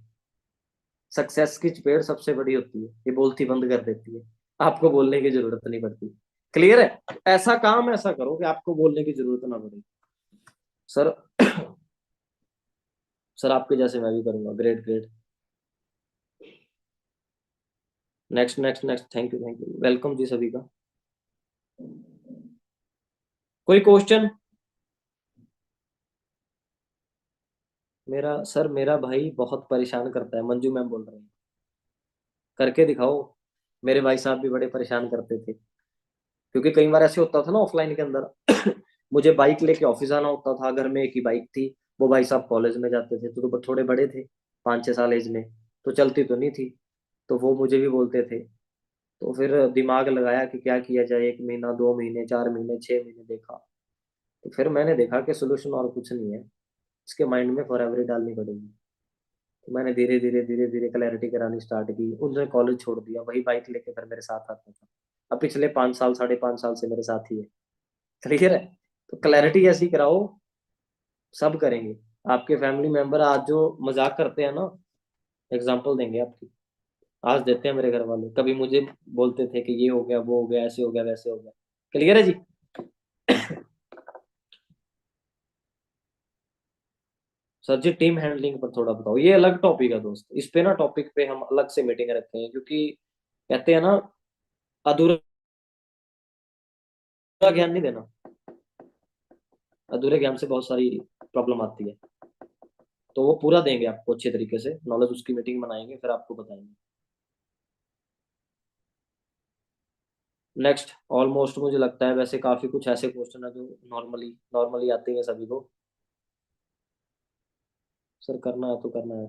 सक्सेस की चपेट सबसे बड़ी होती है, ये बोलती बंद कर देती है, आपको बोलने की जरूरत नहीं पड़ती। क्लियर है। ऐसा काम ऐसा करो कि आपको बोलने की जरूरत ना पड़े। सर, सर आपके जैसे मैं भी करूंगा, great great. Next next next, thank you welcome जी सभी का। कोई क्वेश्चन। मेरा सर, मेरा भाई बहुत परेशान करता है, मंजू मैम बोल रहे हैं, करके दिखाओ। मेरे भाई साहब भी बड़े परेशान करते थे, क्योंकि कई बार ऐसे होता था ना ऑफलाइन के अंदर। मुझे बाइक लेके ऑफिस आना होता था, घर में एक ही बाइक थी। वो भाई साहब कॉलेज में जाते थे तो थोड़े बड़े थे, 5-6 साल एज में, तो चलती तो नहीं थी। तो वो मुझे भी बोलते थे। तो फिर दिमाग लगाया कि क्या किया जाए, 1 महीना, 2 महीने, 4 महीने, 6 महीने देखा। तो फिर मैंने देखा कि सोल्यूशन और कुछ नहीं है, इसके माइंड में फॉरएवर डालनी पड़ेगी। तो मैंने धीरे धीरे धीरे धीरे क्लैरिटी करानी स्टार्ट की। उन्होंने कॉलेज छोड़ दिया, वही बाइक लेके फिर मेरे साथ आता था। अब पिछले 5 साल, 5.5 साल से मेरे साथ ही है। क्लियर है। तो क्लैरिटी ऐसी कराओ, सब करेंगे। आपके फैमिली मेंबर आज जो मजाक करते हैं ना, एग्जाम्पल देंगे आपकी। आज देते हैं मेरे घर वाले, कभी मुझे बोलते थे कि ये हो गया, वो हो गया, ऐसे हो गया, वैसे हो गया। क्लियर है जी। सर जी टीम हैंडलिंग पर थोड़ा बताओ, ये अलग टॉपिक है दोस्त, इस पे ना टॉपिक पे हम अलग से मीटिंग रखते हैं, क्योंकि कहते हैं ना, अधूरा ज्ञान नहीं देना। अधूरे ज्ञान से बहुत सारी प्रॉब्लम आती है। तो वो पूरा देंगे आपको अच्छे तरीके से नॉलेज, उसकी मीटिंग बनाएंगे फिर आपको बताएंगे। नेक्स्ट, ऑलमोस्ट मुझे लगता है वैसे काफी कुछ ऐसे क्वेश्चन है जो नॉर्मली नॉर्मली आते हैं सभी को। सर करना है तो करना है।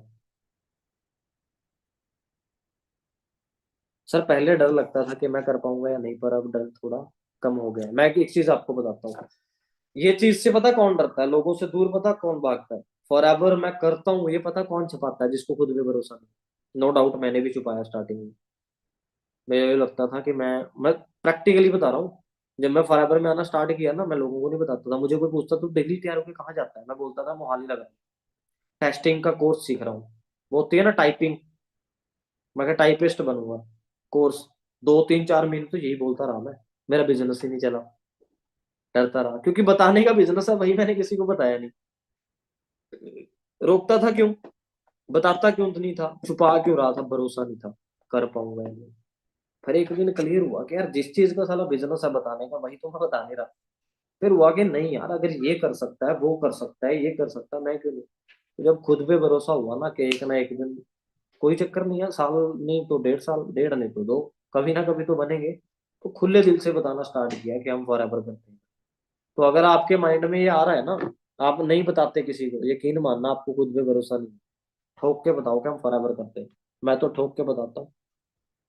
सर पहले डर लगता था कि मैं कर पाऊंगा या नहीं, पर अब डर थोड़ा कम हो गया है। मैं एक चीज आपको बताता हूँ, ये चीज से पता कौन डरता है, लोगों से दूर पता कौन भागता है। फॉर एवर मैं करता हूँ, ये पता कौन छुपाता है, जिसको खुद पे भरोसा नहीं। नो डाउट मैंने भी छुपाया स्टार्टिंग में। मुझे ये लगता था कि मैं प्रैक्टिकली बता रहा हूँ। जब मैं फॉर एवर में आना स्टार्ट किया ना, मैं लोगों को नहीं बताता था। मुझे कोई पूछता तो डेली तैयार होकर कहाँ जाता है, मैं बोलता था मोहाली लगा, टेस्टिंग का कोर्स सीख रहा हूँ। वो होती है ना टाइपिंग, मैं क्या टाइपिस्ट बनूंगा। कोर्स 2-3-4 महीने तो यही बोलता रहा मैं, मेरा बिजनेस ही नहीं चला। डरता रहा, क्योंकि बताने का बिजनेस है, वही मैंने किसी को बताया नहीं। रोकता था क्यों, बताता क्यों तो नहीं था, छुपा क्यों रहा था, भरोसा नहीं था कर पाऊंगा या नहीं। फिर एक दिन क्लियर हुआ कि यार जिस चीज का साला बिजनेस है बताने का, वही तो मैं बता नहीं रहा। फिर हुआ कि नहीं यार, अगर ये कर सकता है, वो कर सकता है, ये कर सकता है, मैं क्यों नहीं। तो जब खुद पे भरोसा हुआ ना कि एक ना एक दिन, कोई चक्कर नहीं है, साल नहीं तो 1.5 साल, डेढ़ नहीं तो 2, कभी ना कभी तो बनेंगे। तो खुले दिल से बताना स्टार्ट किया कि हम फॉरएवर करते हैं। तो अगर आपके माइंड में ये आ रहा है ना, आप नहीं बताते किसी को, यकीन मानना आपको खुद पे भरोसा नहीं, ठोक के बताओ कि हम फॉरएवर करते हैं। मैं तो ठोक के बताता हूँ।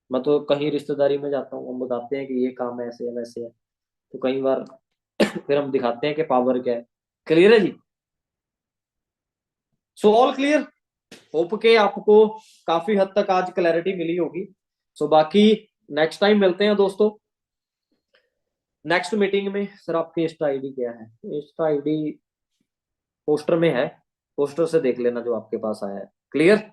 मैं तो कहीं रिश्तेदारी में जाता हूँ, हम बताते हैं कि ये काम ऐसे है वैसे है, तो कई बार फिर हम दिखाते हैं कि पावर क्या है। क्लियर है जी? So all clear. होप के आपको काफी हद तक आज क्लैरिटी मिली होगी। सो बाकी नेक्स्ट टाइम मिलते हैं दोस्तों, नेक्स्ट मीटिंग में। सर आपकी इंस्टा आईडी क्या है? इंस्टा आईडी पोस्टर में है, पोस्टर से देख लेना जो आपके पास आया है। क्लियर?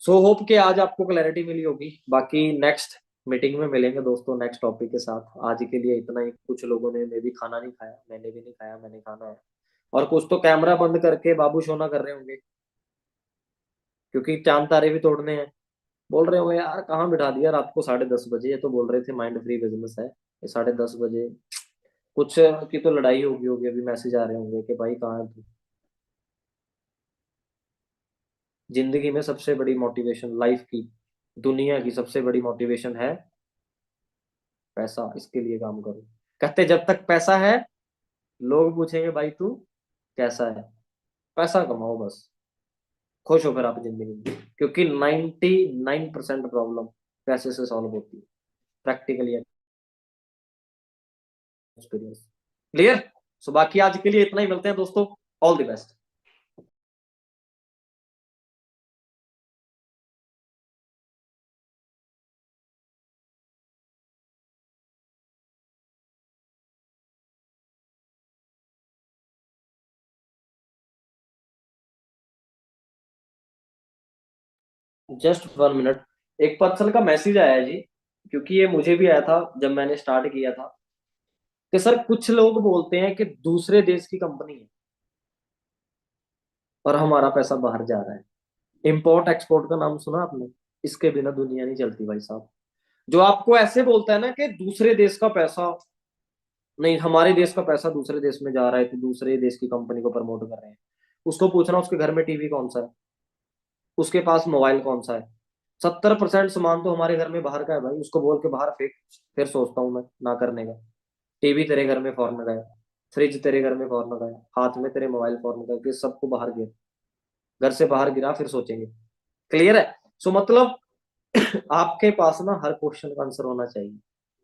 सो होप के आज आपको क्लैरिटी मिली होगी। बाकी नेक्स्ट मीटिंग में मिलेंगे दोस्तों नेक्स्ट टॉपिक के साथ। आज के लिए इतना ही। कुछ लोगों ने मे भी खाना नहीं खाया, मैंने भी नहीं खाया, मैंने खाना है। और कुछ तो कैमरा बंद करके बाबू सोना कर रहे होंगे, क्योंकि चांद तारे भी तोड़ने हैं। बोल रहे होंगे यार कहाँ बिठा दिया रात को 10:30 बजे, ये तो बोल रहे थे माइंड फ्री बिजनेस है, ये 10:30 बजे कुछ की तो लड़ाई होगी होगी अभी मैसेज आ रहे होंगे कि भाई कहाँ है तू। जिंदगी में सबसे बड़ी मोटिवेशन, लाइफ की, दुनिया की सबसे बड़ी मोटिवेशन है पैसा। इसके लिए काम करो। कहते जब तक पैसा है लोग पूछेंगे भाई तू कैसा है। पैसा कमाओ बस, खुश हो फिर आप जिंदगी में, क्योंकि 99% प्रॉब्लम पैसे से सॉल्व होती है, प्रैक्टिकली एक्सपीरियंस। क्लियर? सो बाकी आज के लिए इतना ही, मिलते हैं दोस्तों। All the best. Just 1 minute, एक पर्सन का मैसेज आया है जी, क्योंकि ये मुझे भी आया था जब मैंने स्टार्ट किया था, कि सर कुछ लोग बोलते हैं कि दूसरे देश की कंपनी है और हमारा पैसा बाहर जा रहा है। इंपोर्ट एक्सपोर्ट का नाम सुना आपने? इसके बिना दुनिया नहीं चलती भाई साहब। जो आपको ऐसे बोलता है ना कि दूसरे देश का पैसा नहीं, हमारे देश का पैसा दूसरे देश में जा रहा है तो दूसरे देश की कंपनी को प्रमोट कर रहे हैं, उसको पूछना उसके घर में टीवी कौन सा है, उसके पास मोबाइल कौन सा है। 70% सामान तो हमारे घर में बाहर का है भाई, उसको बोल के बाहर फेंक। फिर सोचता हूँ मैं ना करने का। टीवी तेरे घर में फॉरेन का है, फ्रिज तेरे घर में फॉरेन का है, हाथ में तेरे मोबाइल फॉरेन का है, कि सबको बाहर गिर, घर से बाहर गिरा फिर सोचेंगे। क्लियर है? सो मतलब आपके पास ना हर क्वेश्चन का आंसर होना चाहिए,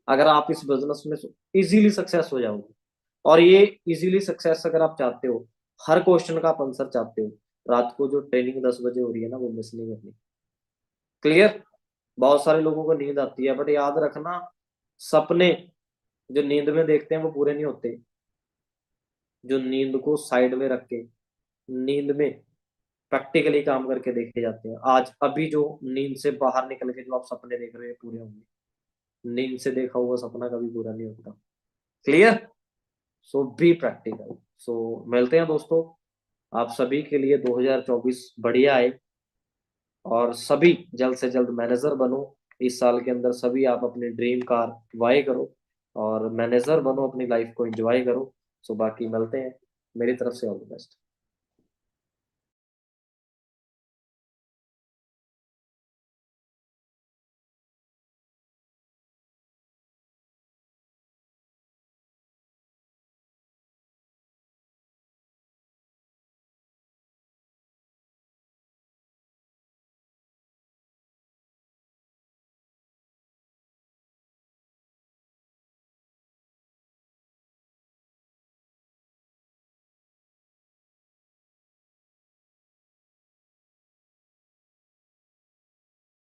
अगर आप इस बिजनेस में इजीली सक्सेस हो जाओगे। और ये इजीली सक्सेस अगर आप चाहते हो, हर क्वेश्चन का आप आंसर चाहते हो, रात को जो ट्रेनिंग 10 बजे हो रही है ना वो मिस नहीं करनी। क्लियर? बहुत सारे लोगों को नींद आती है, बट याद रखना सपने जो नींद में देखते हैं वो पूरे नहीं होते। जो नींद को साइड में रख के नींद में प्रैक्टिकली काम करके देखे जाते हैं, आज अभी जो नींद से बाहर निकल के जो आप सपने देख रहे हैं पूरे होंगे। नींद से देखा हुआ सपना कभी पूरा नहीं होता। Clear? So be practical. So मिलते हैं दोस्तों। आप सभी के लिए 2024 बढ़िया आए, और सभी जल्द से जल्द मैनेजर बनो। इस साल के अंदर सभी आप अपनी ड्रीम कार बाय करो और मैनेजर बनो, अपनी लाइफ को एंजॉय करो। सो बाकी मिलते हैं, मेरी तरफ से ऑल द बेस्ट।